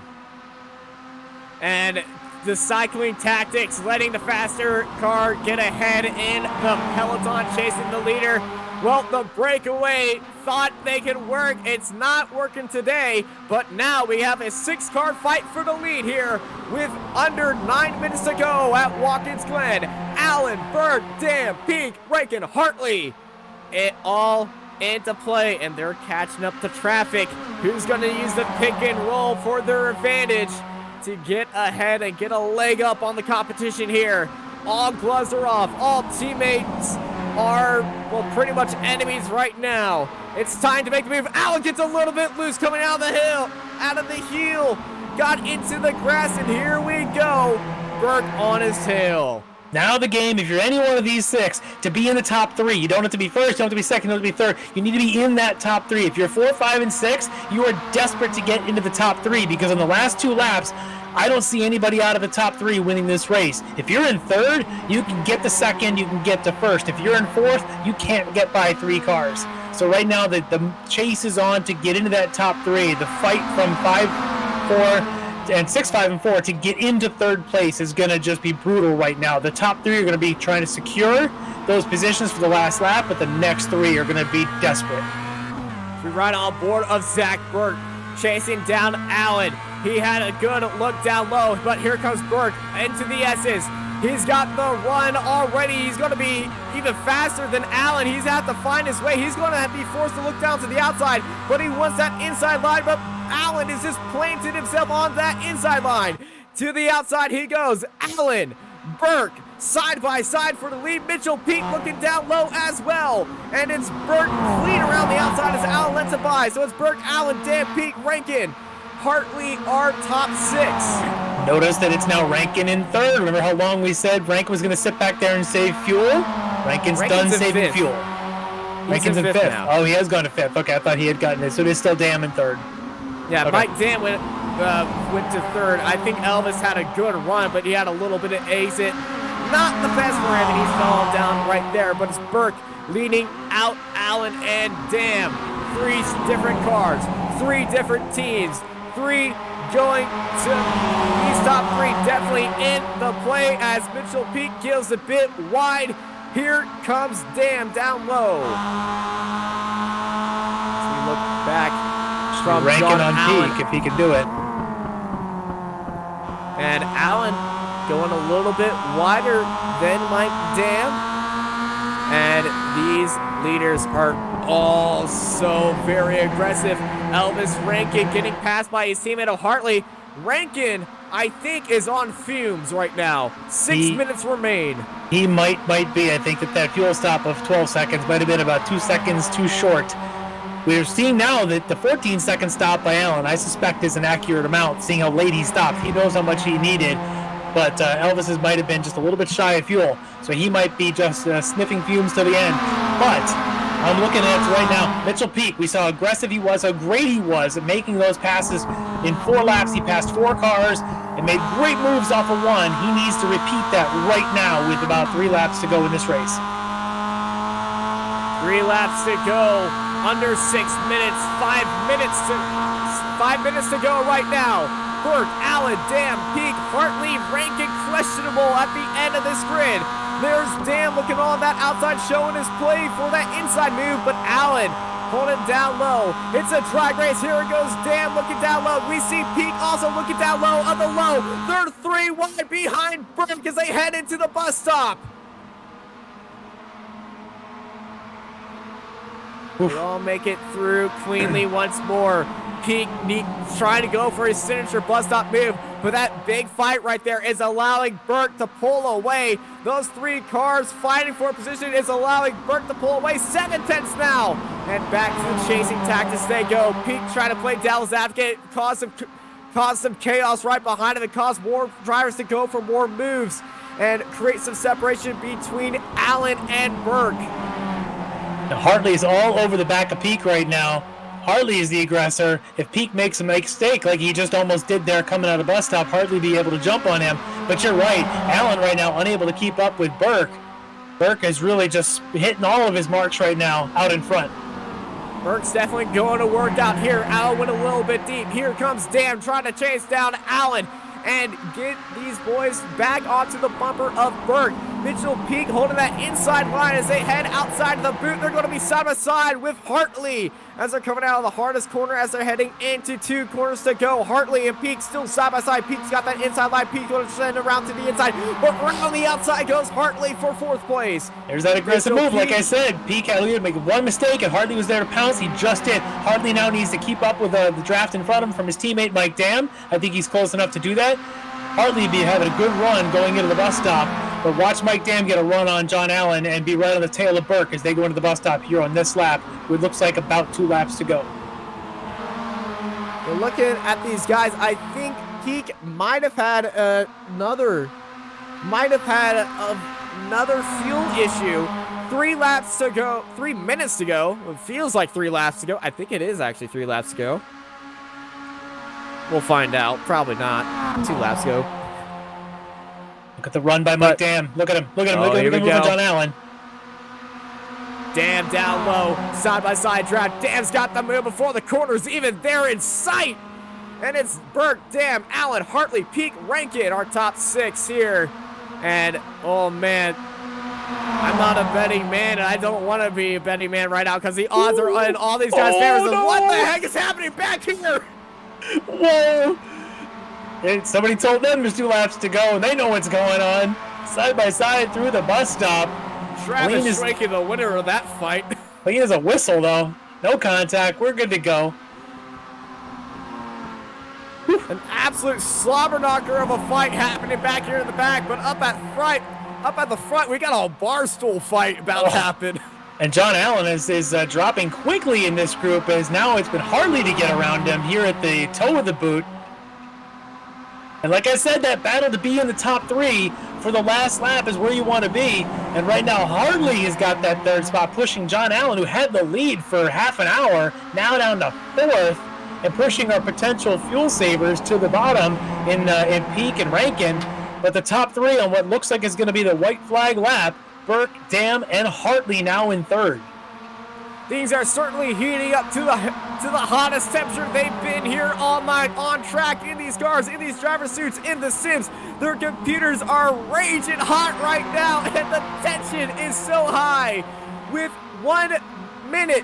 And the cycling tactics, letting the faster car get ahead in the peloton, chasing the leader. Well, the breakaway thought they could work. It's not working today, but now we have a 6-car fight for the lead here with under 9 minutes to go at Watkins Glen. Allen, Burke, Dam, Peak, Rankin, Hartley. It all into play, and they're catching up to traffic. Who's going to use the pick and roll for their advantage to get ahead and get a leg up on the competition here? All gloves are off. All teammates are, well, pretty much enemies right now. It's time to make the move. Allen gets a little bit loose coming out of the heel. Got into the grass, and here we go. Burke on his tail. Now the game, if you're any one of these 6, to be in the top 3. You don't have to be first, you don't have to be second, you don't have to be third. You need to be in that top 3. If you're 4, 5, and 6, you are desperate to get into the top 3, because in the last 2 laps, I don't see anybody out of the top 3 winning this race. If you're in 3rd, you can get to 2nd, you can get to 1st. If you're in 4th, you can't get by 3 cars. So right now, the chase is on to get into that top 3. The fight from 5, 4, and 6, 5, and 4 to get into 3rd place is going to just be brutal right now. The top 3 are going to be trying to secure those positions for the last lap, but the next 3 are going to be desperate. We ride on board of Zach Burke, chasing down Allen. He had a good look down low, but here comes Burke into the S's. He's got the run already. He's going to be even faster than Allen. He's have to find his way. He's going to be forced to look down to the outside, but he wants that inside line, but Allen is just planted himself on that inside line. To the outside he goes. Allen, Burke, side by side for the lead. Mitchell Peak looking down low as well. And it's Burke clean around the outside as Allen lets it by. So it's Burke, Allen, Dan, Peak, Rankin, Hartley are top 6. Notice that it's now Rankin in 3rd. Remember how long we said Rankin was going to sit back there and save fuel? Rankin's done saving fuel. Rankin's in 5th now. Oh, he has gone to 5th. Okay, I thought he had gotten it. So there's still Dam in 3rd. Yeah, Okay. Mike Dam went to 3rd. I think Elvis had a good run, but he had a little bit of exit. Not the best for him, and he's falling down right there. But it's Burke leading out Allen and Dam. 3 different cars, 3 different teams, 3 going to these top 3 definitely in the play as Mitchell Peak gives a bit wide. Here comes Dam down low. As we look back from Rankin John on Allen. Peak if he can do it. And Allen going a little bit wider than Mike Dam. And these leaders are all so very aggressive. Elvis Rankin getting passed by his teammate Hartley. Rankin, I think, is on fumes right now. 6 minutes remain. He might be. I think that fuel stop of 12 seconds might have been about 2 seconds too short. We're seeing now that the 14-second stop by Allen, I suspect, is an accurate amount, seeing how late he stopped. He knows how much he needed, but Elvis's might have been just a little bit shy of fuel, so he might be just sniffing fumes to the end. But I'm looking at it right now. Mitchell Peak, we saw how aggressive he was, how great he was at making those passes. In 4 laps, he passed 4 cars and made great moves off of 1. He needs to repeat that right now with about 3 laps to go in this race. 3 laps to go. Under 6 minutes. 5 minutes to go right now. Burke, Allen, Dam, Peak, Hartley, Rankin, questionable at the end of this grid. There's Dam looking on that outside, showing his play for that inside move, but Allen holding down low. It's a drag race. Here it goes. Dam looking down low. We see Peak also looking down low on the low. They're 3 wide behind Burke as they head into the bus stop. They all make it through cleanly once more. Peak trying to go for his signature bus stop move, but that big fight right there is allowing Burke to pull away. Those 3 cars fighting for a position is allowing Burke to pull away. 7 tenths now, and back to the chasing tactics they go. Peak trying to play devil's advocate, cause some chaos right behind him, and cause more drivers to go for more moves and create some separation between Allen and Burke. Hartley is all over the back of Peak right now. Hartley is the aggressor. If Peak makes a mistake like he just almost did there coming out of the bus stop, Hartley be able to jump on him. But you're right, Allen right now unable to keep up with Burke. Burke is really just hitting all of his marks right now out in front. Burke's definitely going to work out here. Allen went a little bit deep. Here comes Dam trying to chase down Allen and get these boys back onto the bumper of Burke. Mitchell Peak holding that inside line as they head outside of the boot. They're going to be side by side with Hartley as they're coming out of the hardest corner as they're heading into 2 corners to go. Hartley and Peak still side by side. Peak's got that inside line. Peak going to send around to the inside, but right on the outside goes Hartley for 4th place. There's that aggressive move. Like I said, Peak had to make 1 mistake and Hartley was there to pounce. He just did. Hartley now needs to keep up with the draft in front of him from his teammate Mike Dam. I think he's close enough to do that. Hartley be having a good run going into the bus stop, but watch Mike Dam get a run on John Allen and be right on the tail of Burke as they go into the bus stop here on this lap. It looks like about 2 laps to go. We're looking at these guys. I think Peak might have had another fuel issue. 3 laps to go, 3 minutes to go. It feels like 3 laps to go. I think it is actually 3 laps to go. We'll find out. Probably not. 2 laps ago. Look at the run by Mike Dam. Look at him. Look at him. Look at John Allen. Dam down low. Side by side draft. Dam's got the move before the corner's even there in sight. And it's Burke, Dam, Allen, Hartley, Peak, Rankin, our top 6 here. And, oh man, I'm not a betting man, and I don't want to be a betting man right now because the odds are in all these guys' favors. No. What the heck is happening back here? Whoa! And somebody told them there's 2 laps to go, and they know what's going on. Side by side through the bus stop. Travis Schwenke, the winner of that fight. He has a whistle, though. No contact. We're good to go. An absolute slobber knocker of a fight happening back here in the back, but up at the front, we got a bar stool fight about to happen. And John Allen is dropping quickly in this group as now it's been Hartley to get around him here at the toe of the boot. And like I said, that battle to be in the top 3 for the last lap is where you want to be. And right now, Hartley has got that 3rd spot, pushing John Allen, who had the lead for half an hour, now down to 4th, and pushing our potential fuel savers to the bottom in Peak and Rankin. But the top 3 on what looks like is going to be the white flag lap, Burke, Dam, and Hartley now in 3rd. Things are certainly heating up to the hottest temperature they've been here all night on track in these cars, in these driver suits, in the sims. Their computers are raging hot right now, and the tension is so high. With 1 minute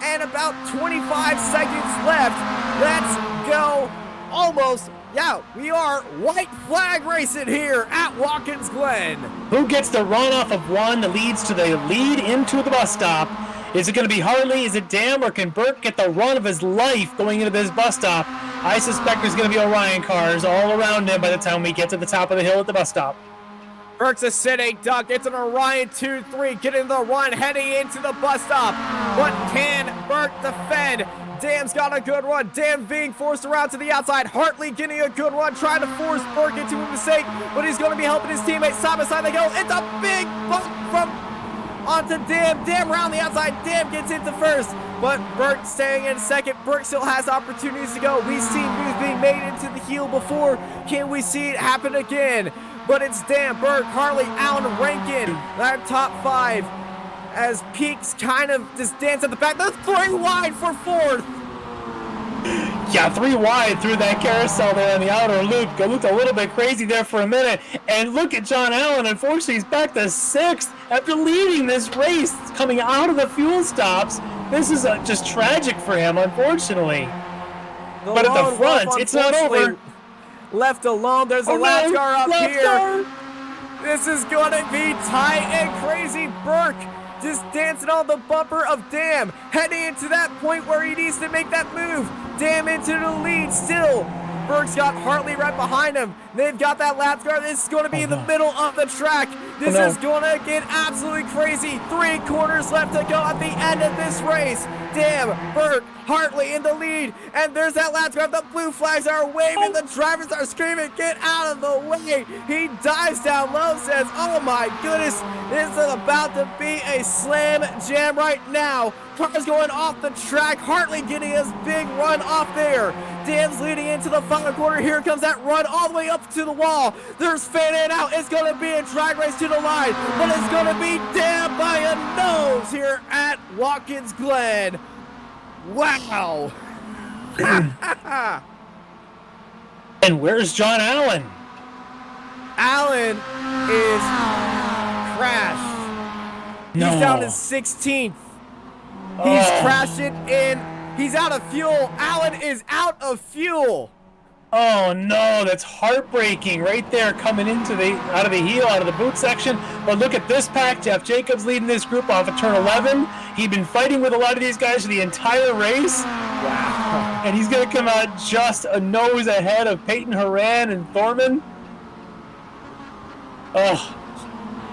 and about 25 seconds left, let's go. Almost Yeah, we are white flag racing here at Watkins Glen. Who gets the run off of one that leads to the lead into the bus stop? Is it going to be Harley? Is it Dam? Or can Burke get the run of his life going into this bus stop? I suspect there's going to be Orion cars all around him by the time we get to the top of the hill at the bus stop. Burke's a sitting duck. It's an Orion 2-3 getting the run heading into the bus stop. But can Burke defend? Dam's got a good run. Dam being forced around to the outside. Hartley getting a good run, trying to force Burke into a mistake, but he's going to be helping his teammates side by side. They go. It's a big bump from onto Dam. Dam around the outside. Dam gets into first, but Burke staying in second. Burke still has opportunities to go. We've seen moves being made into the heel before. Can we see it happen again? But it's Dam, Burke, Harley, Allen, Rankin, our top 5. As Peaks kind of just dance at the back. That's 3 wide for 4th. Yeah, 3 wide through that carousel there on the outer loop. It looked a little bit crazy there for a minute. And look at John Allen. Unfortunately, he's back to 6th after leading this race, coming out of the fuel stops. This is just tragic for him, unfortunately. But at the front, it's not over. Left alone. There's a lap car up here. This is going to be tight and crazy. Burke just dancing on the bumper of Dam, heading into that point where he needs to make that move. Dam into the lead still. Burke's got Hartley right behind him. They've got that lap car. This is going to be in the middle of the track. This is going to get absolutely crazy. 3 corners left to go at the end of this race. Dam, Burke, Hartley in the lead. And there's that lap car. The blue flags are waving. The drivers are screaming, get out of the way. He dives down low, says, oh my goodness, this is about to be a slam jam right now. Cars going off the track. Hartley getting his big run off there. Dam's leading into the final quarter. Here comes that run all the way up to the wall. There's fanning out. It's going to be a drag race to the line, but it's going to be Dam by a nose here at Watkins Glen. Wow. And where's John Allen? Allen is crashed. No. He's down to 16th. He's crashing in. He's out of fuel. Allen is out of fuel. Oh no, that's heartbreaking right there, coming into out of the heel, out of the boot section. But look at this pack. Jeff Jacobs leading this group off of turn 11. He'd been fighting with a lot of these guys for the entire race. Wow. And he's going to come out just a nose ahead of Peyton Horan and Thorman. Oh,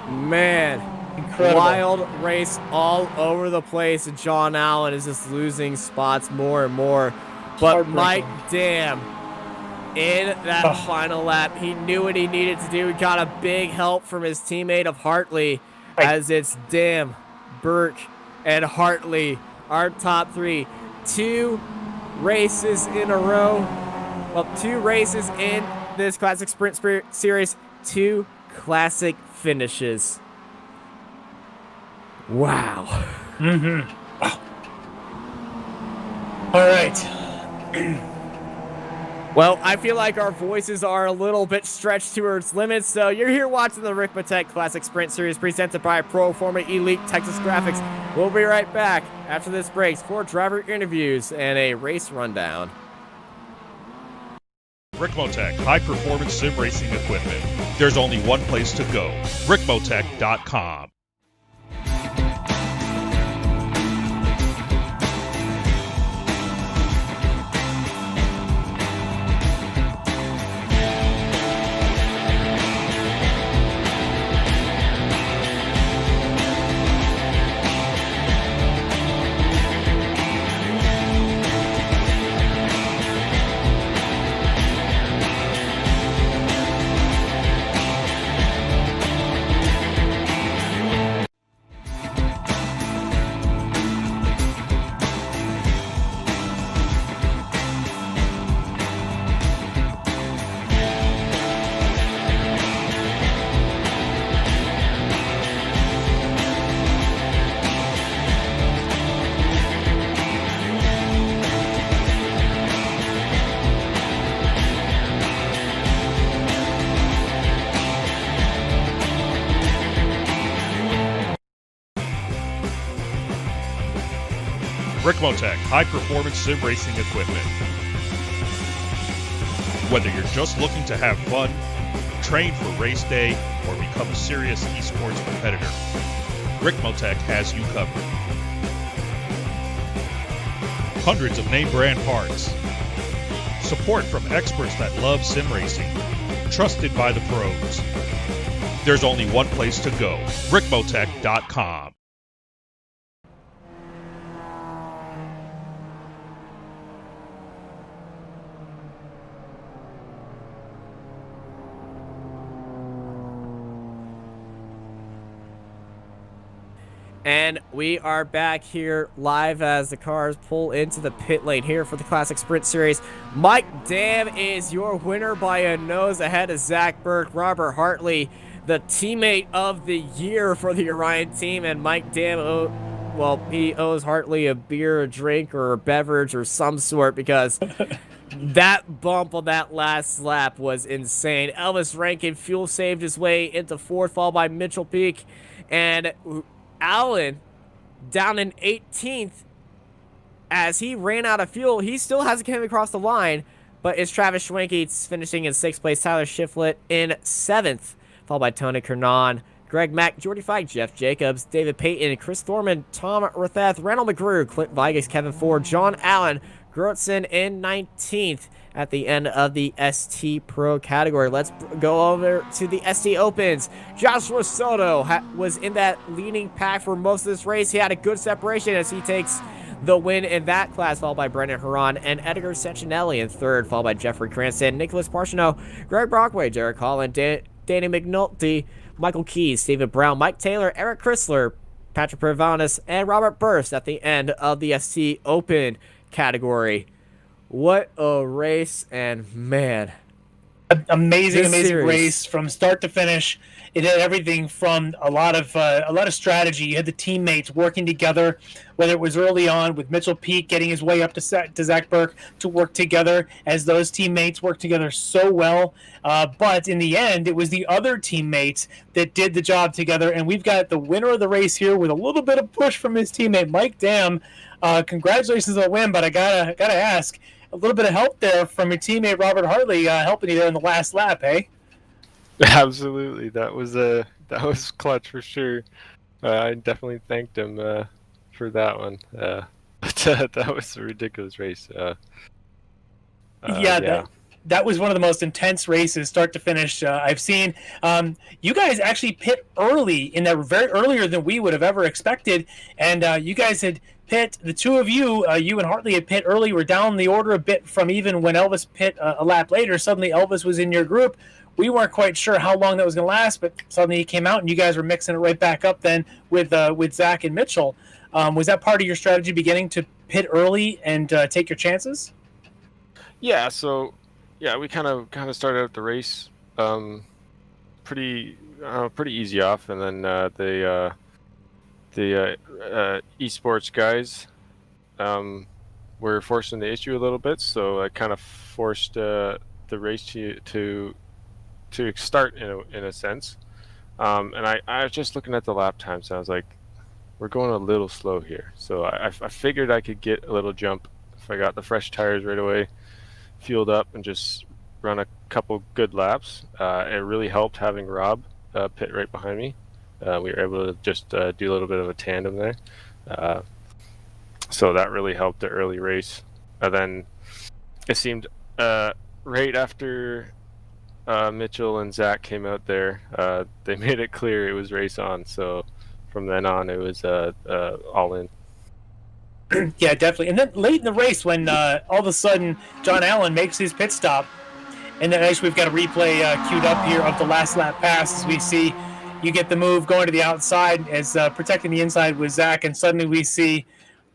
man. incredible. Wild race all over the place, and John Allen is just losing spots more and more. But Mike Dam, in that final lap, he knew what he needed to do. He got a big help from his teammate of Hartley, as it's Dam, Burke, and Hartley, our top 3. 2 races in a row. Well, 2 races in this Classic Sprint Series, 2 classic finishes. Wow. Wow. All right. Well, I feel like our voices are a little bit stretched to its limits, so you're here watching the Ricmotech Classic Sprint Series presented by Proforma Elite Texas Graphics. We'll be right back after this break for driver interviews and a race rundown. Ricmotech, high-performance sim racing equipment. There's only one place to go, ricmotech.com. Ricmotech, high-performance sim racing equipment. Whether you're just looking to have fun, train for race day, or become a serious esports competitor, Ricmotech has you covered. Hundreds of name brand parts. Support from experts that love sim racing. Trusted by the pros. There's only one place to go, Ricmotech.com. And we are back here live as the cars pull into the pit lane here for the Classic Sprint Series. Mike Dam is your winner by a nose ahead of Zach Burke. Robert Hartley, the teammate of the year for the Orion team. And Mike Dam, he owes Hartley a beer, a drink, or a beverage or some sort because that bump on that last lap was insane. Elvis Rankin fuel saved his way into fourth, followed by Mitchell Peak. And Allen down in 18th as he ran out of fuel. He still hasn't come across the line, but it's Travis Schwenke finishing in 6th place. Tyler Shiflett in 7th, followed by Tony Kernan, Greg Mack, Jordy Fike, Jeff Jacobs, David Payton, Chris Thorman, Tom Ratheth, Randall McGrew, Clint Vigas, Kevin Ford, John Allen, Grotzen in 19th at the end of the ST Pro category. Let's go over to the ST Opens. Joshua Soto was in that leading pack for most of this race. He had a good separation as he takes the win in that class, followed by Brendan Huron and Edgar Sechinelli in 3rd, followed by Jeffrey Cranston, Nicholas Parchino, Greg Brockway, Derek Holland, Danny McNulty, Michael Keys, David Brown, Mike Taylor, Eric Chrysler, Patrick Pervanis, and Robert Burst at the end of the ST Open category. What a race, and man, amazing race from start to finish. It had everything from a lot of strategy. You had the teammates working together, whether it was early on with Mitchell Peak getting his way up to Zach Burke to work together, as those teammates worked together so well. But in the end, it was the other teammates that did the job together, and we've got the winner of the race here with a little bit of push from his teammate Mike Dam. Congratulations on the win, but I gotta ask, a little bit of help there from your teammate Robert Hartley helping you there in the last lap, eh? Absolutely, that was clutch for sure. I definitely thanked him for that one. That was a ridiculous race. That was one of the most intense races, start to finish, I've seen. You guys actually pit early in that, very earlier than we would have ever expected, and you guys had pit, the two of you, you and Hartley had pit early. We're down the order a bit from even when Elvis pit a lap later. Suddenly Elvis was in your group. We weren't quite sure how long that was going to last, but suddenly he came out and you guys were mixing it right back up then with Zach and Mitchell. Was that part of your strategy, beginning to pit early and take your chances? Yeah, so we kind of started out the race pretty easy off, and then the esports guys were forcing the issue a little bit, so I kind of forced the race to start in a sense. And I was just looking at the lap times, and I was like, we're going a little slow here. So I figured I could get a little jump if I got the fresh tires right away, fueled up, and just run a couple good laps. It really helped having Rob pit right behind me. We were able to just do a little bit of a tandem there. So that really helped the early race. And then it seemed right after Mitchell and Zach came out there, they made it clear it was race on. So from then on, it was all in. Yeah, definitely. And then late in the race, when all of a sudden John Allen makes his pit stop, and then actually we've got a replay queued up here of the last lap pass as we see you get the move going to the outside as protecting the inside with Zach, and suddenly we see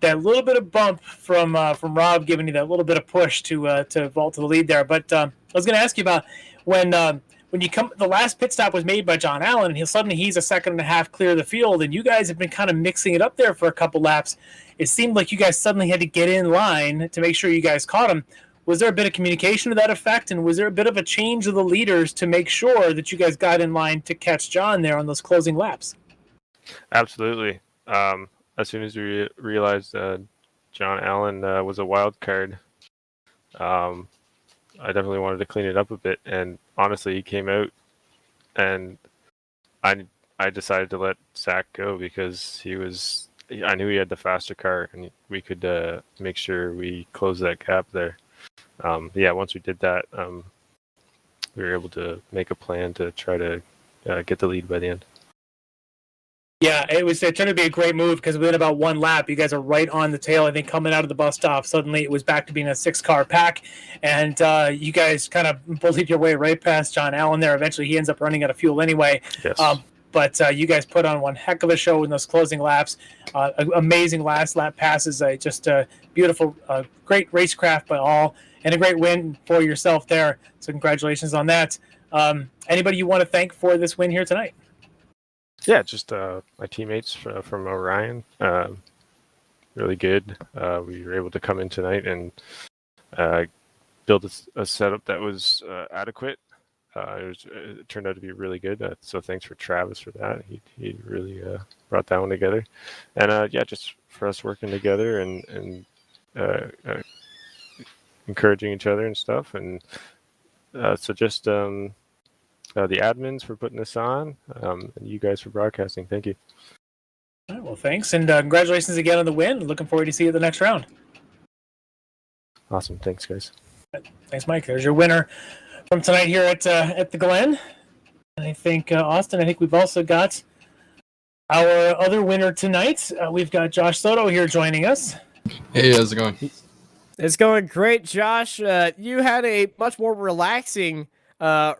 that little bit of bump from Rob giving you that little bit of push to vault to the lead there. But I was going to ask you about when you come, the last pit stop was made by John Allen, and suddenly he's a second and a half clear of the field, and you guys have been kind of mixing it up there for a couple laps. It seemed like you guys suddenly had to get in line to make sure you guys caught him. Was there a bit of communication to that effect, and was there a bit of a change of the leaders to make sure that you guys got in line to catch John there on those closing laps? Absolutely. As soon as we realized John Allen was a wild card, I definitely wanted to clean it up a bit. And honestly, he came out, and I decided to let Zach go because I knew he had the faster car, and we could make sure we closed that gap there. Once we did that, we were able to make a plan to try to get the lead by the end. Yeah, it turned to be a great move because within about one lap, you guys are right on the tail. I think coming out of the bus stop, suddenly it was back to being a 6-car pack, and you guys kind of bullied your way right past John Allen there. Eventually, he ends up running out of fuel anyway. Yes. But you guys put on one heck of a show in those closing laps. Amazing last lap passes. Just beautiful, great racecraft by all, and a great win for yourself there. So congratulations on that. Anybody you want to thank for this win here tonight? Yeah, just my teammates from Orion. Really good. We were able to come in tonight and build a setup that was adequate. It turned out to be really good. So thanks for Travis for that. He really brought that one together. And just for us working together and encouraging each other and stuff. And so just the admins for putting this on, and you guys for broadcasting. Thank you. All right, well, thanks, and congratulations again on the win. Looking forward to see you at the next round. Awesome. Thanks, guys. Thanks, Mike. There's your winner from tonight here at the Glen. And I think, Austin, we've also got our other winner tonight. We've got Josh Soto here joining us. Hey, how's it going? It's going great, Josh. You had a much more relaxing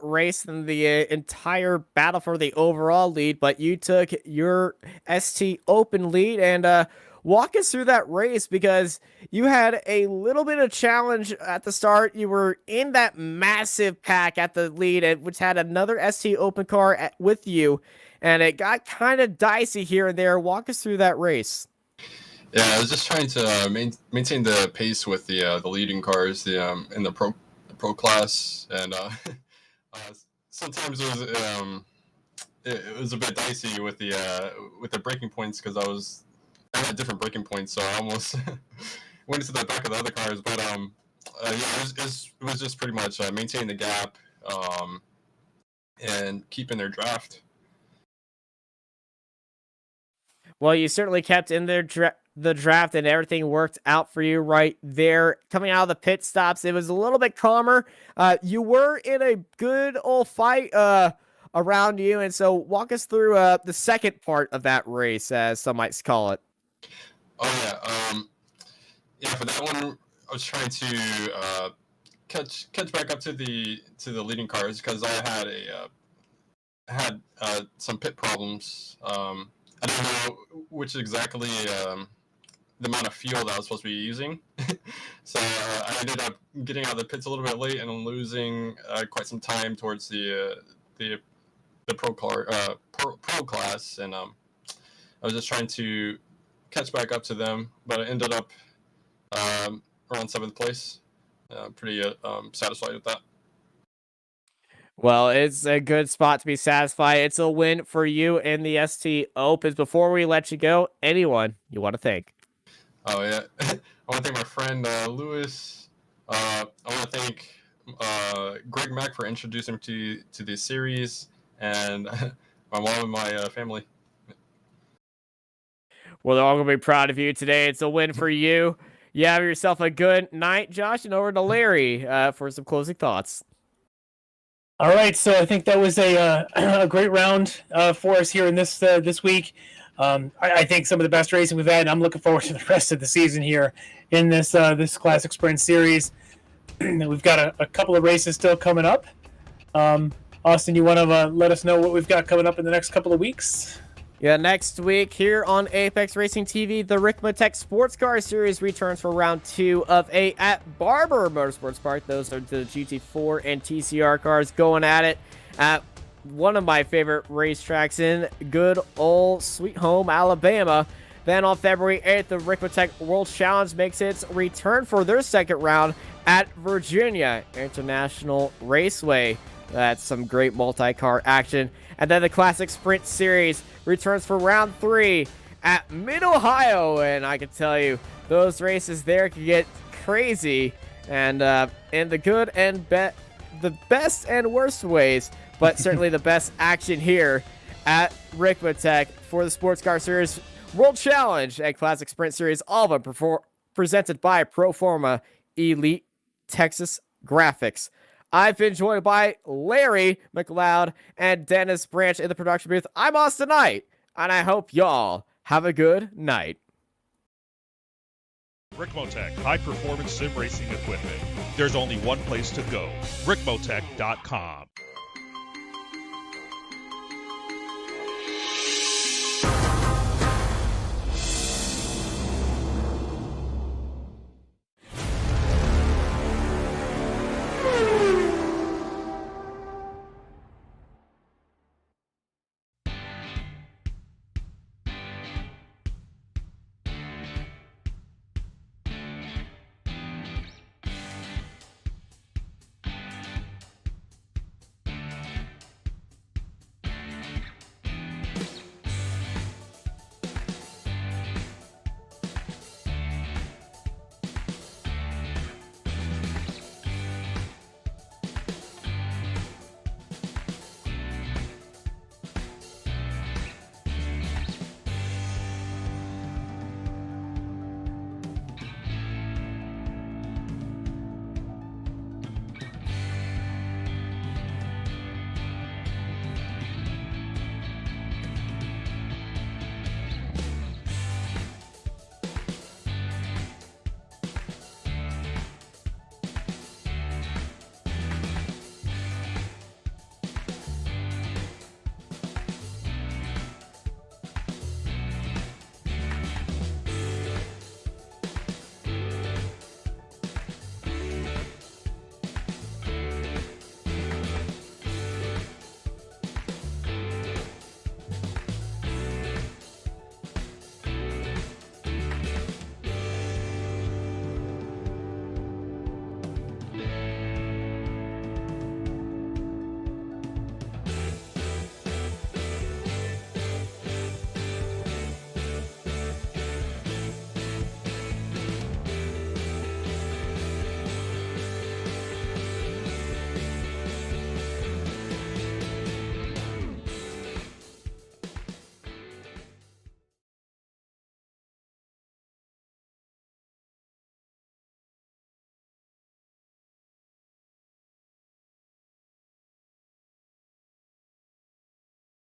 race than the entire battle for the overall lead, but you took your ST Open lead, and walk us through that race because you had a little bit of challenge at the start. You were in that massive pack at the lead, which had another ST Open car with you, and it got kind of dicey here and there. Walk us through that race. Yeah, I was just trying to maintain the pace with the leading cars, in the pro class, and sometimes it was a bit dicey with the braking points because I had different braking points, so I almost went into the back of the other cars. But it was just pretty much maintaining the gap and keeping their draft. Well, you certainly kept in the draft, and everything worked out for you right there. Coming out of the pit stops, it was a little bit calmer. You were in a good old fight around you, and so walk us through the second part of that race, as some might call it. Oh yeah, for that one, I was trying to catch back up to the leading cars because I had some pit problems. I don't know which exactly the amount of fuel that I was supposed to be using. So I ended up getting out of the pits a little bit late and losing quite some time towards the pro class, and I was just trying to catch back up to them, but I ended up around 7th place. Pretty satisfied with that. Well, it's a good spot to be satisfied. It's a win for you in the ST Opens. Before we let you go, anyone you want to thank? Oh, yeah. I want to thank my friend Lewis. I want to thank Greg Mack for introducing me to this series, and my mom and my family. Well, they're all going to be proud of you today. It's a win for you. You have yourself a good night, Josh, and over to Larry for some closing thoughts. All right, so I think that was a great round for us here in this week. I think some of the best racing we've had, and I'm looking forward to the rest of the season here in this Classic Sprint Series. We've got a couple of races still coming up. Austin, you want to let us know what we've got coming up in the next couple of weeks? Yeah, next week here on Apex Racing TV, the Ricmotech Sports Car Series returns for round 2 of 8 at Barber Motorsports Park. Those are the GT4 and TCR cars going at it at one of my favorite racetracks in good old Sweet Home, Alabama. Then on February 8th, the Ricmotech World Challenge makes its return for their second round at Virginia International Raceway. That's some great multi-car action. And then the Classic Sprint Series returns for round 3 at Mid-Ohio. And I can tell you, those races there can get crazy. and in the good and the best and worst ways, but certainly the best action here at Ricmotech for the Sports Car Series World Challenge and Classic Sprint Series, all of them presented by Proforma Elite Texas Graphics. I've been joined by Larry McLeod and Dennis Branch in the production booth. I'm Austin Knight, and I hope y'all have a good night. Ricmotech, high-performance sim racing equipment. There's only one place to go, ricmotech.com.